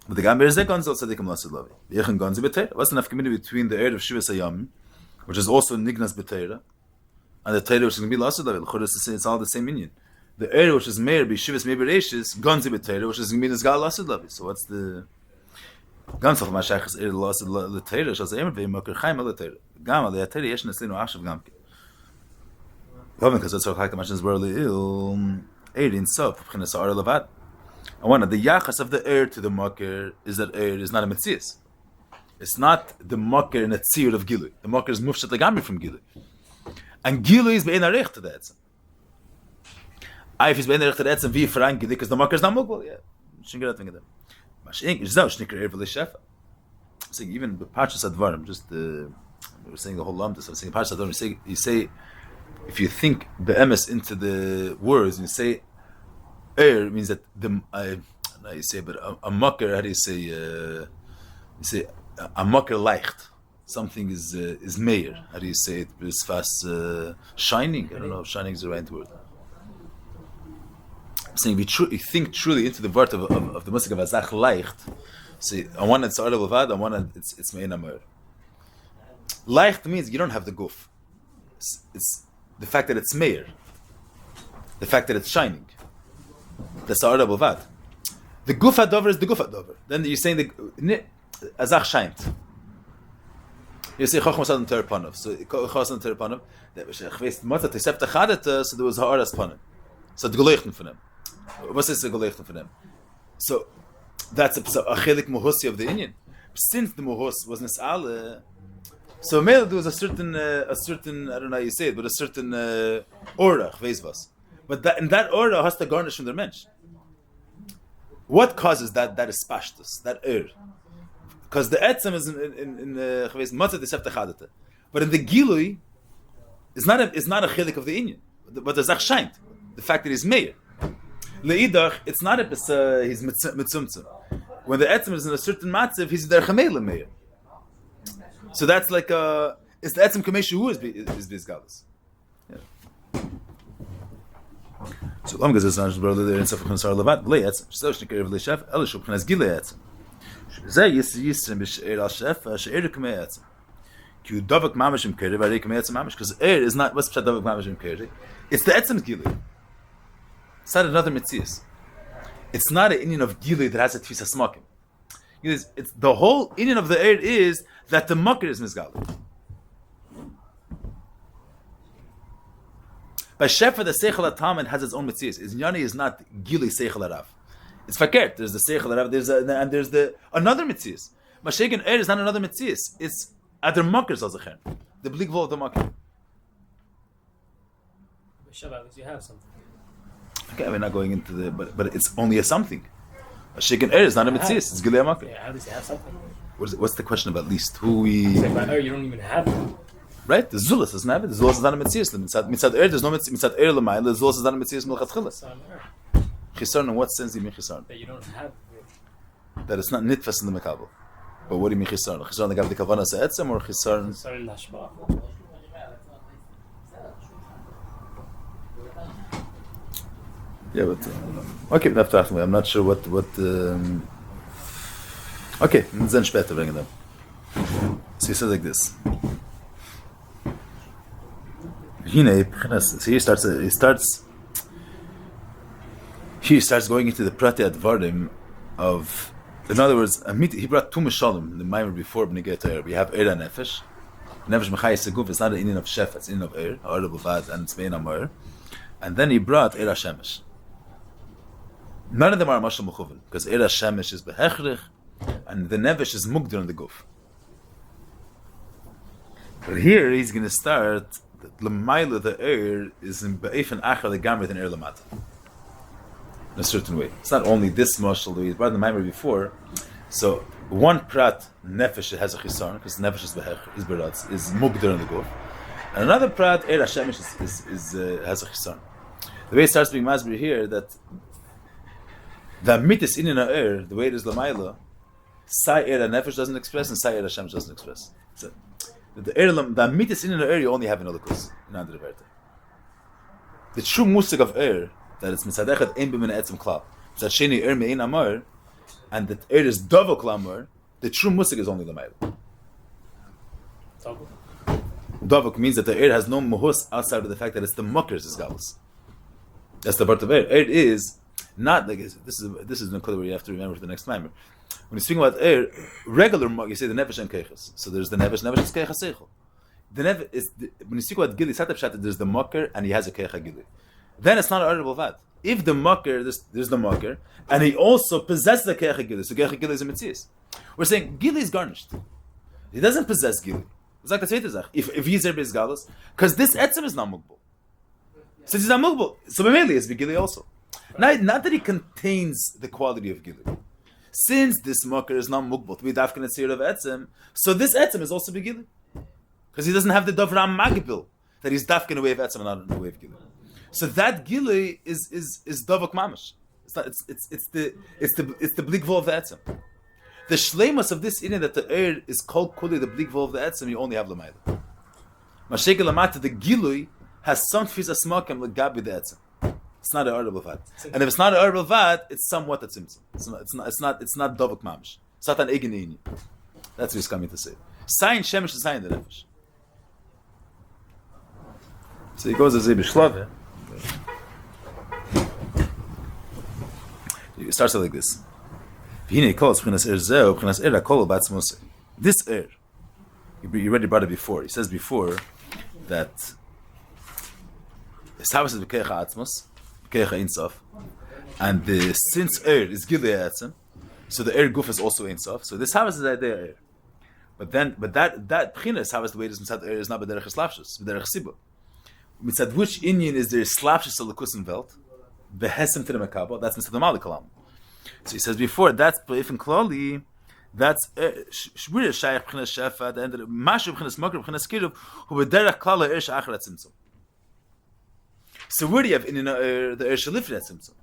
But the Gam Berzek Gonzal Tzadikim Lost Love. Yechen Gonzi B'Teira. What's the nafka mina between the Erd of Shivas Hayam, which is also Nignas B'Teira, and the Teira which is going to be Lost Love? It's all the same union. The Erd which is Meir B'Shivas Meir B'Reishis Gonzi B'Teira, which is going to be Nizgal Lost Love. So what's the Gamsach Mashach is Erd Lost Love Teira? Shas Emer V'Yimokar Chaim Al Teira. Gam Al Teira Yesh Neslinu Ashav Gamke. Because that's how Chakam Mashas Barley Il Erd in Sof B'Chinas Ar Levad. And one of the yachas of the Erd to the Makar is that Erd is not a Metzias. It's not the Makar in a tzir of Gilui. The Makar is Mufshat Legami from Gilui. And Gilui is Be'en Arech to the Etzem. If he's Be'en Arech to the Etzem, wie Frank Gilui, because the Makar is not Mughal, yeah. Shingarat Vingadam. Mashing, is Zau, Shnikar Eir V'Leishefa. I'm saying, even the Parshas Advarim, just we were saying the whole Lamdas, I'm saying Parshas Advarim, you say, if you think Be'emes into the words, and you say, Eir means that the No, you say, but a mucker. How do you say? You say a mucker leicht. Something is meir. How do you say it? It's fast shining. I don't know if shining is the right word. I'm saying if you think truly into the word of the musik of azach leicht. See, on one hand it's arel levad, on one hand it's me'in amor. Leicht means you don't have the guf. It's the fact that it's meir. The fact that it's shining. That's arel levad. The guf hadover is the guf hadover. Then you're saying the azach shines. You say chochmas on the terpanov. So chochmas on the terpanov. That was chvest matzah tesepta chadet. So there was haaras panim. So the geleuchten von him. What's this geleuchten von him? So that's a chelik muhusi of the Indian. Since the muhus was nis'ale, so there was a certain I don't know how you say it, but a certain aura, veisvas. But in that aura has to garnish from their mensch. What causes that? That is pashtus, that because the etzem is in matzah desefta chadata, but in the gilui, it's not a chelik of the Indian, but the zach shaint, the fact that he's meir. Leidach, it's not a he's mitzumtzum. When the etzem is in a certain matzav, he's der chamele meir. So that's like it's the etzem kameshu who is bizgalas. So long as it's not brother there in Sefer Chansar Levat, blei etzem. So shnikir v'lei shef, elishu p'naz gilei etzem. Zeh yisrim b'she'er al shef, she'er kamei etzem. Ki u davak mamash im keri, v'arei kamei etzem mamash. Because is not, what's p'shat davak mamash im keri? It's the etzem's gilei. It's not another mitzias. It's not an Indian of gilei that has a tfisa smakim. It's the whole Indian of the air is that the makir is mizgali. By Shefa, the Seichel HaTalmud has its own mitzias. Yoni is not gilei Seichel HaRav. It's fakert. There's the Seichel HaRav, and there's the another mitzias. Mashiach air is not another mitzias. It's other makir zazacher. The blig vol of the makir. Sheva, at least you have something. Okay, we're not going into the, but it's only a something. A shaken air is not a mitzvah; it's gilei makir. Yeah, at least you have something. What's the question of at least? Who we? Say by air, you don't even have it. Right? The zulus doesn't have it. The zulus is not a mitzvah. Mitzad air, there's no mitzvah air l'mayla. The zulus is not a mitzvah milchatchilas. Chisarn, in what sense do you mean chisarn? That you don't have it. That it's not nitfas in the mekabel. But what do you mean chisarn? Chisarn the kavana se'etzem or chisarn? Sorry, lashma. Yeah, but okay, I'm not sure what okay, then später bringen them. So he says like this. So he starts going into the prate advarim of, in other words, he brought two mishalim, the mimer before B'nei we have Eir Nefesh. Nefesh Mechayis Seguf, it's not an Indian of Shef, it's Indian of Eir, Arab Bavad, and it's Mein Amor. And then he brought Eir HaShemesh. None of them are mashal mechuven because Eir HaShemesh is behechrich and the nevesh is mugdir on the guf. But here he's going to start that l'mayla the Eir is in be'efen achar legamri than Eir lamata in a certain way. It's not only this mashal that we brought in the Maimer before. So one prat nefesh has a chisarn because nefesh is behechrich, is beratz, is mugdir on the guf, and another prat Eir HaShemesh has a chisarn. The way it starts being masbir here that the mitis in air, the way it is lamayla, sai er nefesh doesn't express and sai er Hashem doesn't express. So the mitis in air you only have in Holocaust in under the verte. The true musik of air that it's mitzadechet ein b'min etzem klal. That sheni air mein amar, and that air is double klamar. The true musik is only lamayla. Davok means that the air has no muhus outside of the fact that it's the muckers is galus. That's the part of air. Air is not like this is the where you have to remember for the next time. When you speak about air, regular you say the nefesh and keiches. So there's the nefesh is keicha seichel. The nefesh is when you speak about gili satap shat, there's the mocker and he has a keicha gili. Then it's not an honorable vad. If the mocker, there's the mocker, and he also possesses the keicha gili, so keicha gili is a mitzias. We're saying gili is garnished. He doesn't possess gili. It's like the zweite Zach. If he's there bezgalas, because this etzem is not mugbal. Since he's not mugbal, so Mameli is begili also. Not that he contains the quality of gili. Since this mocker is not mugbal to be dafkan etzir of etzem, so this etzem is also begili. Because he doesn't have the davram magbil that he's dafkan away of etzem and not in the way of gili. So that gili is davak mamash. It's not. It's the bleak of the etzem. The shleimus of this inyan that the air is called kuli the bleak of the etzem. You only have l'mayla. Masheke lamata the gilui has some tfisa smokem legabi the etzem. It's not an arable vat, and if it's not an arable vat, it's somewhat a tzimtzum. It's not dovuk mamish. It's not an egen inyan. That's what he's coming to say. Sign shemesh is sign the nefesh. So he goes as a bishlave. It starts like this. This air, you already brought it before. He says before that the Shabbos is b'keich ha'atzmos, b'keich ha'insof, and the since air is gilei ha'atzim, so the air guf is also insof. So this Shabbos is the idea air. But that pchina Shabbos the way it is mitzad air is not b'derech slapshus, b'derech sibu. Mitzad which inyan is there slapshus alakusim velt, behesem to the makabel. That's mitzad the malikalam. So he says before that's if in klali, that's shvir shayach b'chinas shefa. The end of mashu b'chinas makar b'chinas kiruv who b'derech klala air she'achar atzimtzum. So where do you have in the air shalifnei atzimtzum?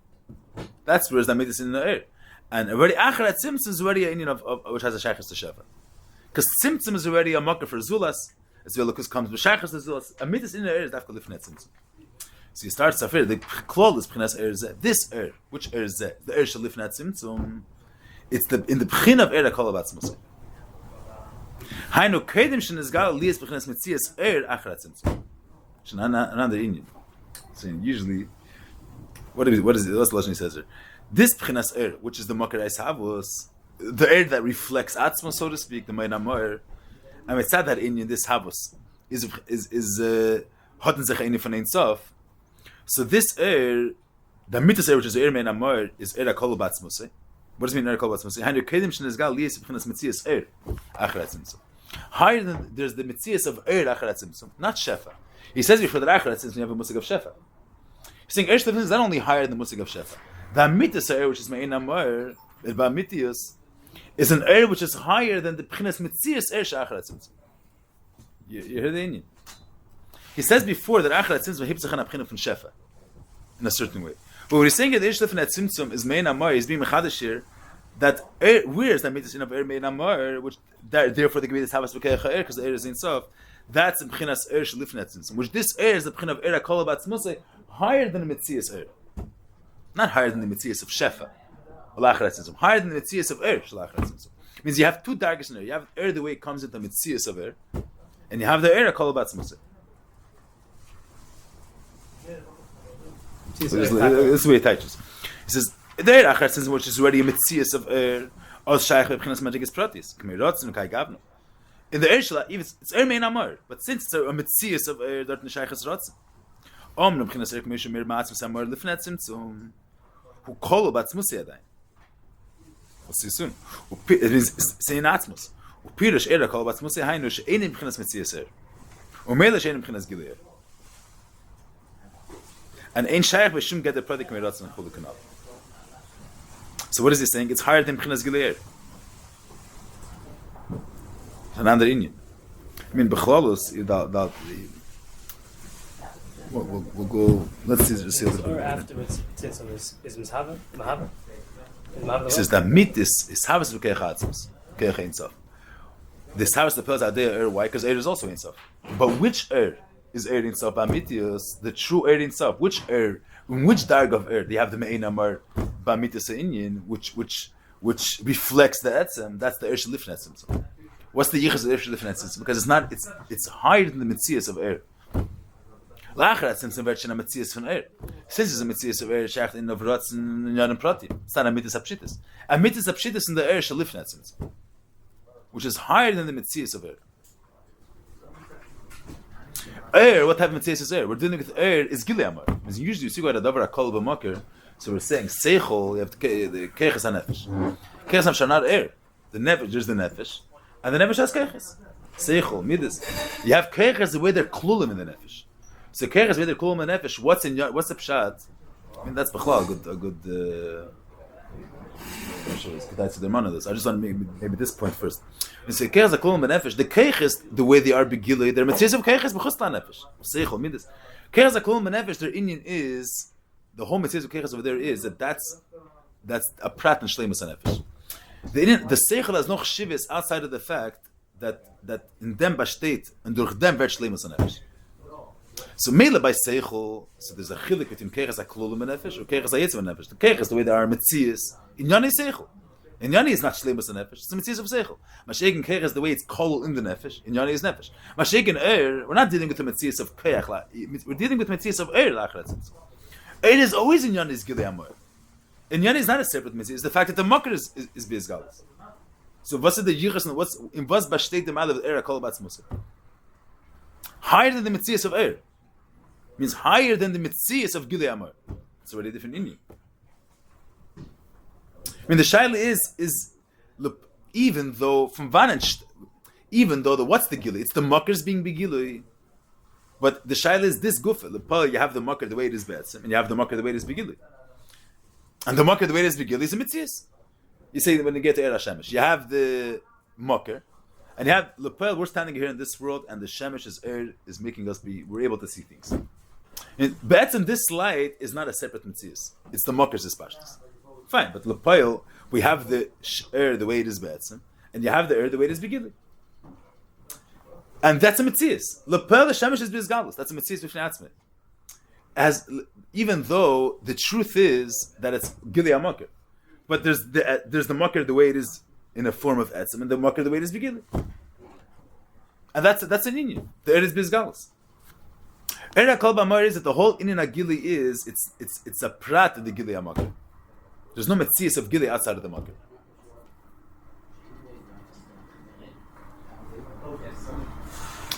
That's where is that made this in the air, and already achar atzimtzum is already an inyan of which has a shaychus to shefa. Because tzimtzum is already a makar for zulas. As well, because comes b'shaychus to zulas. A midas in the air is dafka lifnei atzimtzum. So he starts to the klol is b'chinas air zeh. This air, which air zeh? The air shalifnei atzimtzum. It's in the b'chin of air that kol abatzmos. Hainu kedim shen is gal lias b'chinas mitzias air achar atzimtzum. Shen another inyan. So usually, what's the lashon he says here? This b'chinas air, which is the makar eis the air that reflects atzmos, so to speak, the mayin amor. And it's sad that inyan this havos is hoten zech inyan von ein sof. So this air, the mitzvah air, which is air mayin amor, is air akol batzmos. What does it mean air akol batzmos? Hainu kedim shen is gal lias b'chinas mitzias air achar atzimtzum. Higher than there's the mitzias of air achar atzimtzum, not shefa. He says before that achar atzimtzum you have a musig of shefa. He's saying air shlefin is not only higher than the musig of shefa. The mitzvah air, which is mayin amor, is an air which is higher than the b'chinas mitzias air she'achar atzimtzum. You hear the inyan? He says before that achar atzimtzum hipzach an abchina from shefa in a certain way. But what he's saying that the ishlef in atzimtzum is mein amar, is being mechadesh here, that air, where is that mitzvah of air mein amar, which therefore they can be this havas b'keich air because the air is in sof. That's in b'chinas air shalif atzimtzum, which this air is the b'chin of air akol batzmosei higher than the mitzias air, not higher than the mitzias of shefa. Higher than the mitzias of air. Means you have two dargers in air. You have air the way it comes into the mitzias of air, and you have the air kol batzmosei. This is the way it teaches. He says the air achar atzimtzum, which is already a mitzias of air, or shaykh b'chinas magigas pratis. K'meirotzen kai gavno. In the air it's air mein amar, but since it's a mitzias of air, dort neshaychas rotzen. Om b'chinas air k'meishu mir ma'atzmos amar lifnei atzimtzum. Who kol batzmosei adayin. We'll see soon. It means saying atzmos. Upirush era kol batzmosei hainu she'enim b'chinas mitzias air. U'meila she'enim b'chinas gilei air. And ein shayach b'shum get the product meiratzen and chulu kanal. So what is he saying? It's higher than b'chinas gilei air. Another inyan. I mean, b'chlalus, we'll go. Let's see a little bit. Or afterwards, since on this is Mahava. He says that mitis is havas v'keich atzmos, keich ein sof. This havas the pillars are there air. Why? Because air is also ein sof. But which air is air in sof? Bamitius, the true air in sof. Which air? In which darg of air? They have the me'ein amar bamitis inyan, which reflects the etzem. That's the air shalifnei atzimtzum. What's the yichus of air shalifnei atzimtzum? Because it's higher than the mitzias of air. Lachar atzimtzum version a mitzias von air. Since it's a mitzias of air, shaykh in novrotzen and yadam prati. It's not a mitzvah apshitis. A mitzvah apshitis in the air shalifnei atzimtzum, which is higher than the mitzias of air. Air, what type of mitzias is air? We're dealing with air is gilei amar. Because usually you see what a davar akol b'makir. So we're saying seichol. You have the keiches hanefesh. Keiches hanefesh are not air. The nefesh, there's the nefesh, and the nefesh has keiches. Seichol midas. You have keiches the way they're klulim in the nefesh. So keiches the way they're klulim in the nefesh. What's the pshat? I mean that's b'chlal a good. I'm sure it's good to the man of this. I just want to make maybe this point first. You say keiches are klulim in the nefesh. The keiches the way they are begilei. They're mitzvahs of keiches b'chus la nefesh. Seichol midas. Keiches are klulim in the nefesh. Their inyan is the whole mitzvahs of keiches over there is that's that's a prat in shleimus hanefesh. The seichel has no chshivas outside of the fact that in them bashtet and durch them wird shleimus hanefesh. So mele by seichel, so there's a chilik between keres haklulim hanefesh or keres hayetzim hanefesh. The keres, the way there are metzias in Yoni seichel. In Yoni is not shleimus hanefesh; it's the metzias of seichel. Mashayik in keres, the way it's kolul in the nefesh. In Yoni is nefesh. Mashayik in we're not dealing with the metzias of keach. We're dealing with metzias of lachrat. Is always in Yoni's gilei amor. In Yoni is not a separate mitzvah. It's the fact that the makar is bizgalas. So what's the yichas and what's in was bashtet the mal of kol batz musa? Higher than the mitzvahs of means higher than the mitzvahs of gilei amor. It's already different in you. I mean the shaila is look, even though the what's the gilei? It's the makars being begilui. But the shaila is this gufa. You have the makar the way it is betzim, and you have the makar the way it is begilui. And the makar, the way it is begilui, is a mitzvah. You say that when you get to Er HaShemesh, you have the makar, and you have Lepel. We're standing here in this world, and the Shemesh is making us we're able to see things. But in this light is not a separate mitzvah. It's the makar's espashtis. Fine, but Lepel, we have the the way it is betzim, and you have the way it is begilui. And that's a mitzvah. Lepel the Shemesh is bizgalus. That's a mitzvah b'fnei atzmei. As even though the truth is that it's gilei amakar, but there's the makar the way it is in a form of etzem, and the makar the way it is begilei, and that's an inyan. The is bizgalus. Era kol b'amar is that the whole inyan agili is it's a prat of the gilei amakar. There's no mitzvah of gilei outside of the makar.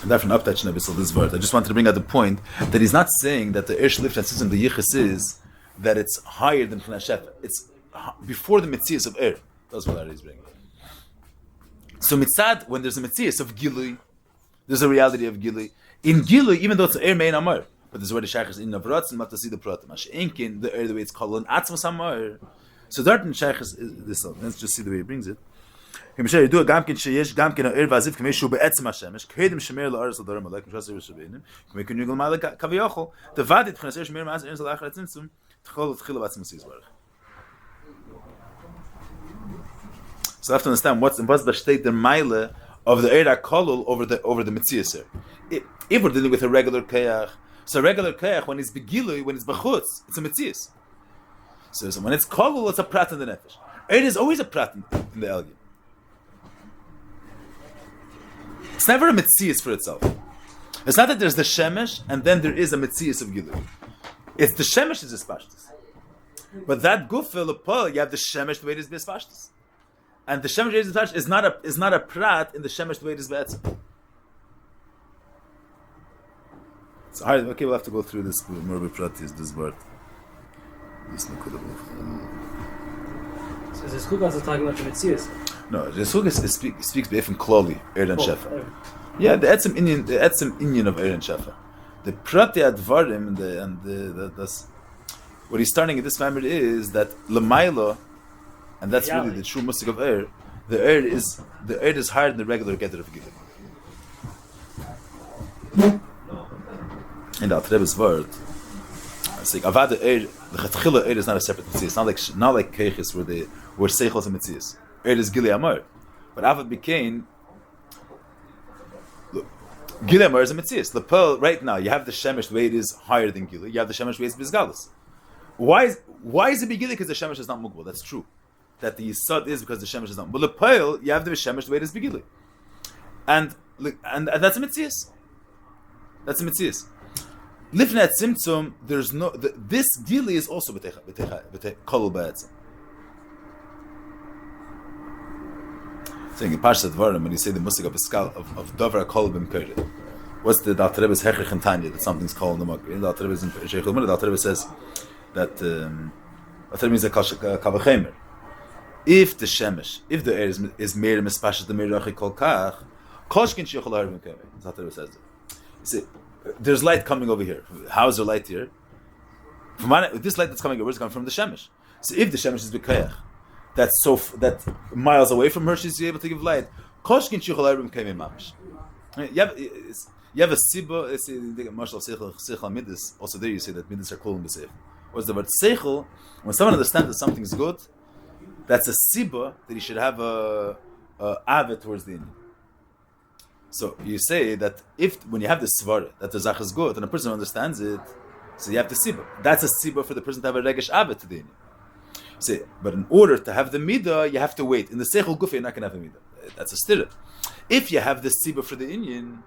And that from uptouching this word. I just wanted to bring out the point that he's not saying that the Ersh Lift system, the Yichus is that it's higher than Chana Shefa. It's before the Metzias of Er. That's what he's bringing. So Mitzad, when there's a Metzias of Gilui, there's a reality of Gilui. In Gilui, even though it's Er Mein Amar, but there's already Shaykhs in Navratz and Matasi the Pratim. Inkin, the Er, the way it's called, Atzmas Amar. So there in Shaykhs is this. Let's just see the way he brings it. Hemshech do gamkin sheyesh gamkin er vaziv kemei shu be'etzem hashemesh kedem shemer la'aretz l'darim alek mishas yishabenim kemei kun yigol malek kaviyachol devadit chnas shemer ma'as enzal achar tzimtzum tchol tchila batzim siyzvarach. So I have to understand what's the state the mile of the Eira kolul over the mitzvah. If we're dealing with a regular kayach, so a regular kayach when it's begilui, when it's bechutz, it's a mitzvah. So when it's kolul, it's a prat in the nefesh. It is always a prat in the elgin. It's never a mitzias for itself. It's not that there's the shemesh and then there is a mitzias of gilui. It's the shemesh is espashtis. But that gufel lepol, you have the shemesh the way it is bespashtis, and the shemesh the way it is bespashtis is not a prat in the shemesh the way it is be'etzim. It's hard. Okay, we'll have to go through this more pratis this word. So this Chukah is talking about the mitzias. No, the Chukah speaks be'efim kloli, Er and Shefa. Yeah, the etzem inyan of Er and Shefa. The prati advarim and the what he's starting at this family is that lemaila, and that's really the true musik of Er. The Er is higher than the regular gather of Gilul. In the Atrebe's word, I say Avad Er, the Chatchila Er is not a separate mitzvah. It's not like Keiches where Seichel is a mitzvah. Er is Gilei Amar, but Avad became Gilei Amar is a mitzvah. The pearl right now you have the Shemesh the way it is higher than Gilei. You have the Shemesh the way it's Bizgalus. Why is it Begilei? Because the Shemesh is not Mugbal. That's true. That the Yisod is because the Shemesh is not. But the pearl you have the Shemesh the way it is Begilei, and that's a mitzvah. That's a mitzvah. Lifnat Simtzum, there's no this Gili is also b'techa kolul ba'etzim. Saying in Parshat Dvarim when you say the musik of a skal of Dover kolul b'mkere, what's the Alter Rebbe's hechich and tanya that something's called in the makar? The Alter Rebbe's in Sheikh Lemuna. The Alter Rebbe says that Alter Rebbe is a kavachemer. If the shemesh, if the air is meir mispashet the meir rachi kol kach, koshkin sheichol har b'mkere. The Alter Rebbe says that. You see. There's light coming over here. How is there light here? This light that's coming over is coming from the shemesh. So if the shemesh is b'kayach, that miles away from her, she's able to give light. Koshkin shicholayrim came in mamish. You have a siba. The marshal seichel midas. Also there you say that midas are cool in the seif. What's the word seichel? When someone understands that something is good, that's a siba that he should have a avet towards the Indian. So you say that when you have the svara that the zach is good and a person understands it, so you have the siba. That's a siba for the person to have a regesh avet to the Indian. Say, but in order to have the midah, you have to wait. In the seichel gufa, you're not going to have a midah. That's a stira. If you have the siba for the Indian,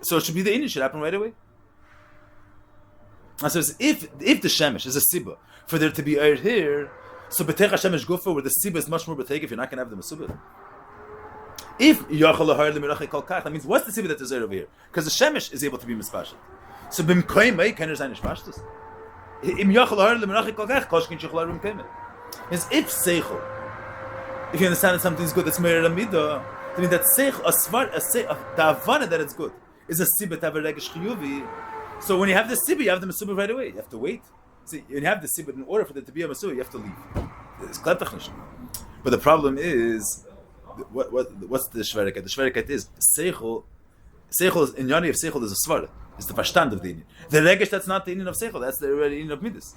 so it should be the Indian should happen right away. And so if the shemesh is a siba for there to be air here, so betech shemesh gufa where the siba is much more betech if you're not going to have the masubah. If yachal lahar lemirachik kol kach, that means what's the siba that is there over here? Because the shemesh is able to be mispashit. So b'mkoimei can there zayin ishpashtus. Im yachal lahar lemirachik kol kach koshkin shechlar b'mkoimei. Is if seichel, if you understand that something is good, that's meir midah. I mean that seichel, the havana that it's good is a siba to have a regesh chiyuvi. So when you have the siba, you have the masubah right away. You have to wait. See, when you have the siba, in order for there to be a masubah, you have to leave. It's kleptachnish. But the problem is, what's the shverikat? The shverikat is seichel. Seichel is in Yoni of seichel is a svara. It's the verstand of the Indian. The regesh that's not the Indian of seichel. That's the already Indian of midas.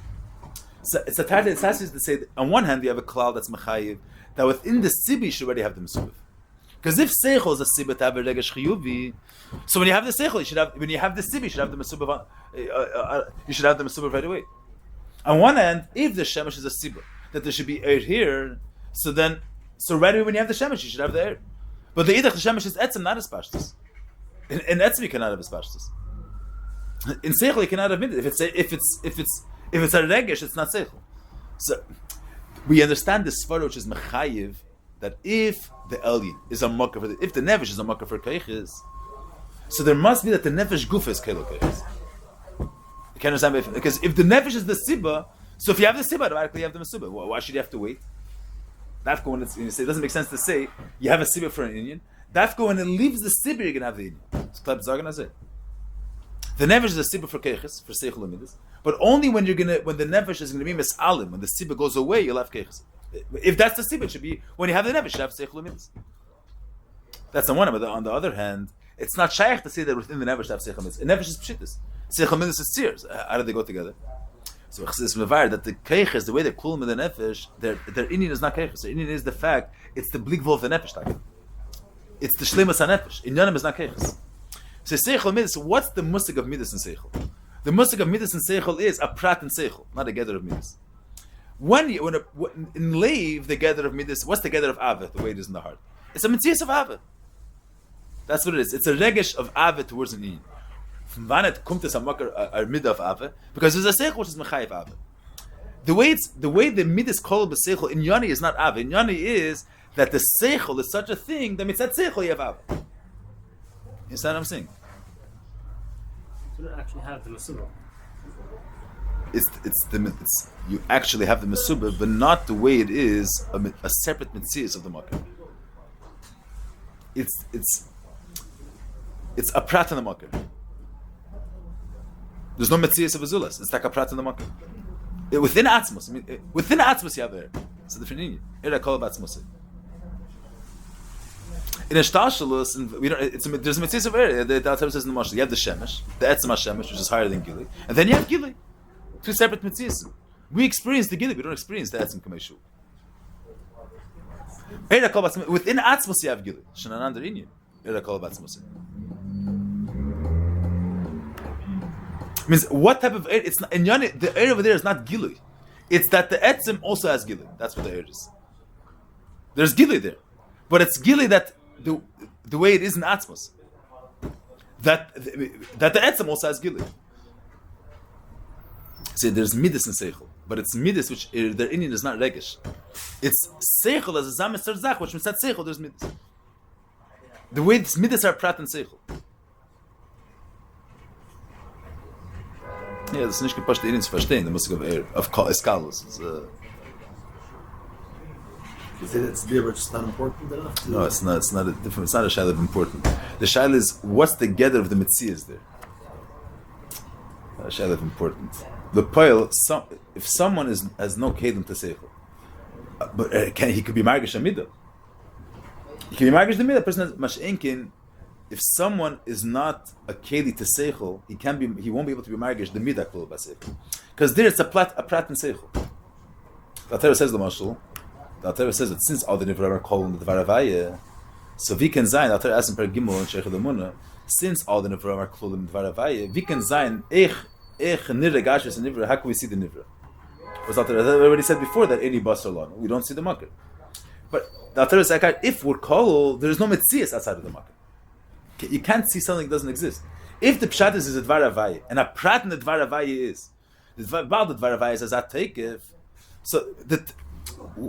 So it's a target. It's has to say that on one hand you have a cloud that's mechayiv that within the siba you should already have the masubah. Because if seichel is a siba to have a regesh chiyuvi, so when you have the seichel, you should have. When you have the siba, you should have the masubah. You should have the masubah right away. On one hand, if the shemesh is a siba that there should be air here, so right away when you have the shemesh, you should have the air. But the idach the shemesh is etzem, not as pashtus. In etzem you cannot have as pashtus. In seichel you cannot have it. If it's a regesh, it's not seichel. So we understand this svara which is mechayiv that if the elyon is a makkah for if the nefesh is a makkah for keiches, so there must be that the nefesh gufa is keilu keiches. You can understand because if the nefesh is the siba, so if you have the siba, automatically you have the masubah. Why should you have to wait? Dafka when you say it doesn't make sense to say you have a siba for an Indian. Dafka when it leaves the siba, you're gonna have the Indian. It's kleb zagan as it. The nefesh is a siba for keiches for seichel midas, but only when the nefesh is going to be misalim, when the siba goes away, you'll have keiches. If that's the siba, it should be when you have the nefesh, you should have seichel midas. That's on one hand. But on the other hand, it's not shaykh to say that within the nefesh you have seichel midas. The nefesh is pshitis. Seichel midas is sears. How do they go together? So it's mevar that the keiches, the way they cool with the nefesh, their Indian is not keiches. Their Indian is the fact it's the blikvol of the nefesh. It's the shlemas hanefesh. In Yonim is not keiches. So seichel midas. What's the musig of midas and seichel? The musig of midas and seichel is a prat and seichel, not a gather of midas. When in leiv the gather of midas, what's the gather of avet? The way it is in the heart. It's a mitzvah of avet. That's what it is. It's a regesh of avet towards an Indian. From Vanet kommt es a midah of avet because there's a seichel which is mechayiv avet. The way the midas called the seichel in Yoni is not avet. In Yoni is that the seichel is such a thing that mitzat seichel you have avet. You understand what I'm saying? You don't actually have the masubah. It's you actually have the masubah, but not the way it is a separate mitzvah of the makkah. It's a prat in the makkah. There's no mitzvah of azulas. It's like a prat in the makkah. Within atzmos, within atzmos you have air. It's a different union. Here I call it atzmos. In a shtashalus, there's a mitzvah of air. The Alter says in the Mashal, you have the shemesh, the etzem shemesh, which is higher than gili, and then you have gili. Two separate mitzvahs. We experience the gili, we don't experience the etzem kameshu. Within atzmos you have gili. Shenanan derinyan. Here I call it atzmos. Means what type of air? It's not, in Yoni, the air over there is not gili. It's that the etzem also has gili. That's what the air is. There's gili there, but it's gili that the way it is in Atzmos, that the etzem also has gili. See, there's midas and seichel, but it's midas which their Indian is not regesh. It's seichel as a zames terzach, which means that seichel there's midas. The way it's midas are prat and seichel. Yeah, das ist nicht gepasst, die Indians verstehen. The musik of air of escalos. You say that's the just not important enough? No, it's not. It's not a different. It's not a shaila of important. The shaila is what's the gather of the mitzvahs there. A shaila of important. The poil. If someone has no kedim to seichel, but he could be margish amidah. He can be margish the midah. Person has mashenkin. If someone is not a keli to seichel, he won't be able to be margish the midah klul baseichel, because there it's a prat and seichel. The Torah says the mashal. the Torah says that since all the Nivra are called in the Dvaravaya, so we can sign, the Torah asks in Per Gimel and Sheikh Elamuna, since all the Nivra are called in the Dvaravaya, we can sign, Nirra Gashvis and Nivra, how can we see the Nivra? Because the Torah already said before that any Basar Lana, we don't see the Makar. But the Torah says, if we're called, there is no Metzias outside of the Makar. You can't see something that doesn't exist. If the Pshat is a Dvaravaya, and a Prat in the Dvaravaya is, the Dvaravaya is as a Tekev, so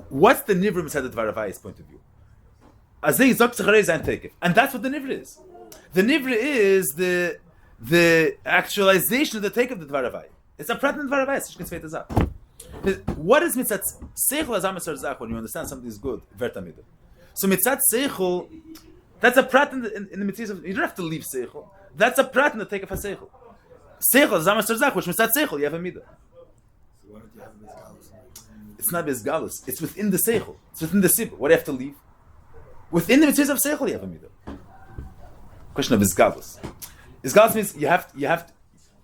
what's the Nivra inside the Dvaravaya's point of view? And that's what the Nivra is. The Nivra is the actualization of the take of the Dvaravaya. It's a Prat in the Dvaravaya, so you can say it as that. What is mitzat seichel azam zach when you understand something is good? Vertamida. So mitzat seichel, that's a prat in the mitzvahs of. You don't have to leave seichel. That's a prat in the take of a seichel. Seichel azam zach, which mitzat seichel you have a midah. So why don't you have bezgalus? It's not bezgalus. It's within the seichel. It's within the sibur. What do you have to leave? Within the mitzvahs of seichel you have a midah. Question of bezgalus. Bezgalus means you have to,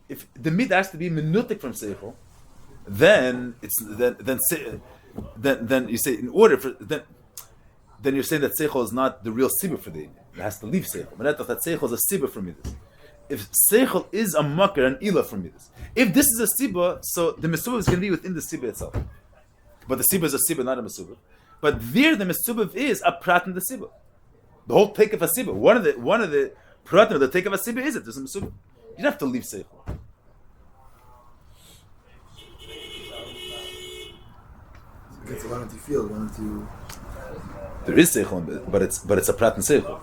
if the midah has to be minutic from seichel. Then you say in order for then you're saying that seichel is not the real sibur for the Indian. It has to leave seichel. But that seichel is a sibur for midas. If seichel is a makar and ilah for midas, if this is a sibur, so the mesubah is going to be within the sibur itself. But the sibur is a sibur, not a mesubah. But there the mesubah is a prat in the sibur. The whole take of a sibur. One of the pratim of the take of a sibur is it. There's a mesubah. You don't have to leave seichel. Okay, so why don't you feel? Why don't you? There is seichel, but it's a prat and seichel.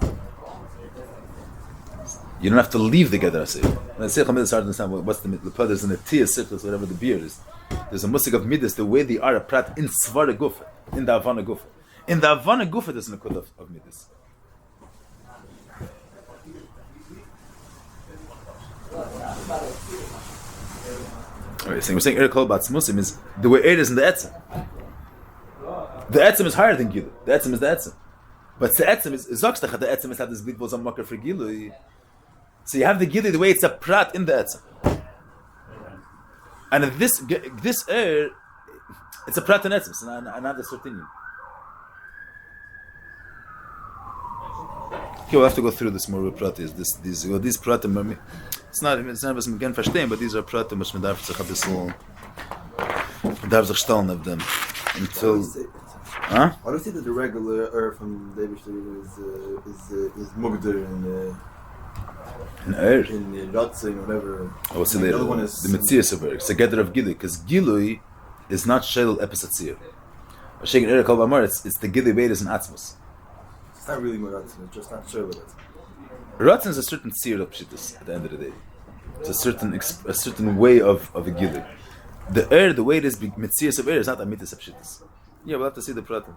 You don't have to leave the gather seichel. When seichel is hard to understand what's the there's an atiyah seichel, whatever the beer is. There's a musik of midas, the way they are a prat in svara gufa, in the avana gufa. In the avana gufa, there's an akud of midas. Alright, so we're saying Erev Kol Batz Muslim is the way it is in the etzem. The etzem is higher than Gilu. The etzem is the etzem. But the etzem is Zokstach, the etzem is had this big was a makar for Gilu. So you have the Gilu the way it's a prat in the etzem. And this it's a prat in etzem, so not the Sortinian. Okay, we'll have to go through this more with pratis. These pratim, it's not was again verstehen, but these are pratim which man darf sich ein bisschen stellen of them until. Why do you say that the regular from David is mugder in Ratzing, whatever? I will say later. The Metzias of it's a gather of Gilui, because Gilui is not Shel Episatzir. It's the Gilui Vedas and Atzmus. It's not really Ratzing, it's just not sure with it. Ratzin is a certain tzir of pshittus at the end of the day. It's a certain way of a Gilui. The way it is Metzias of is not a mitzvah of pshittus. Yeah, we'll have to see the pratim.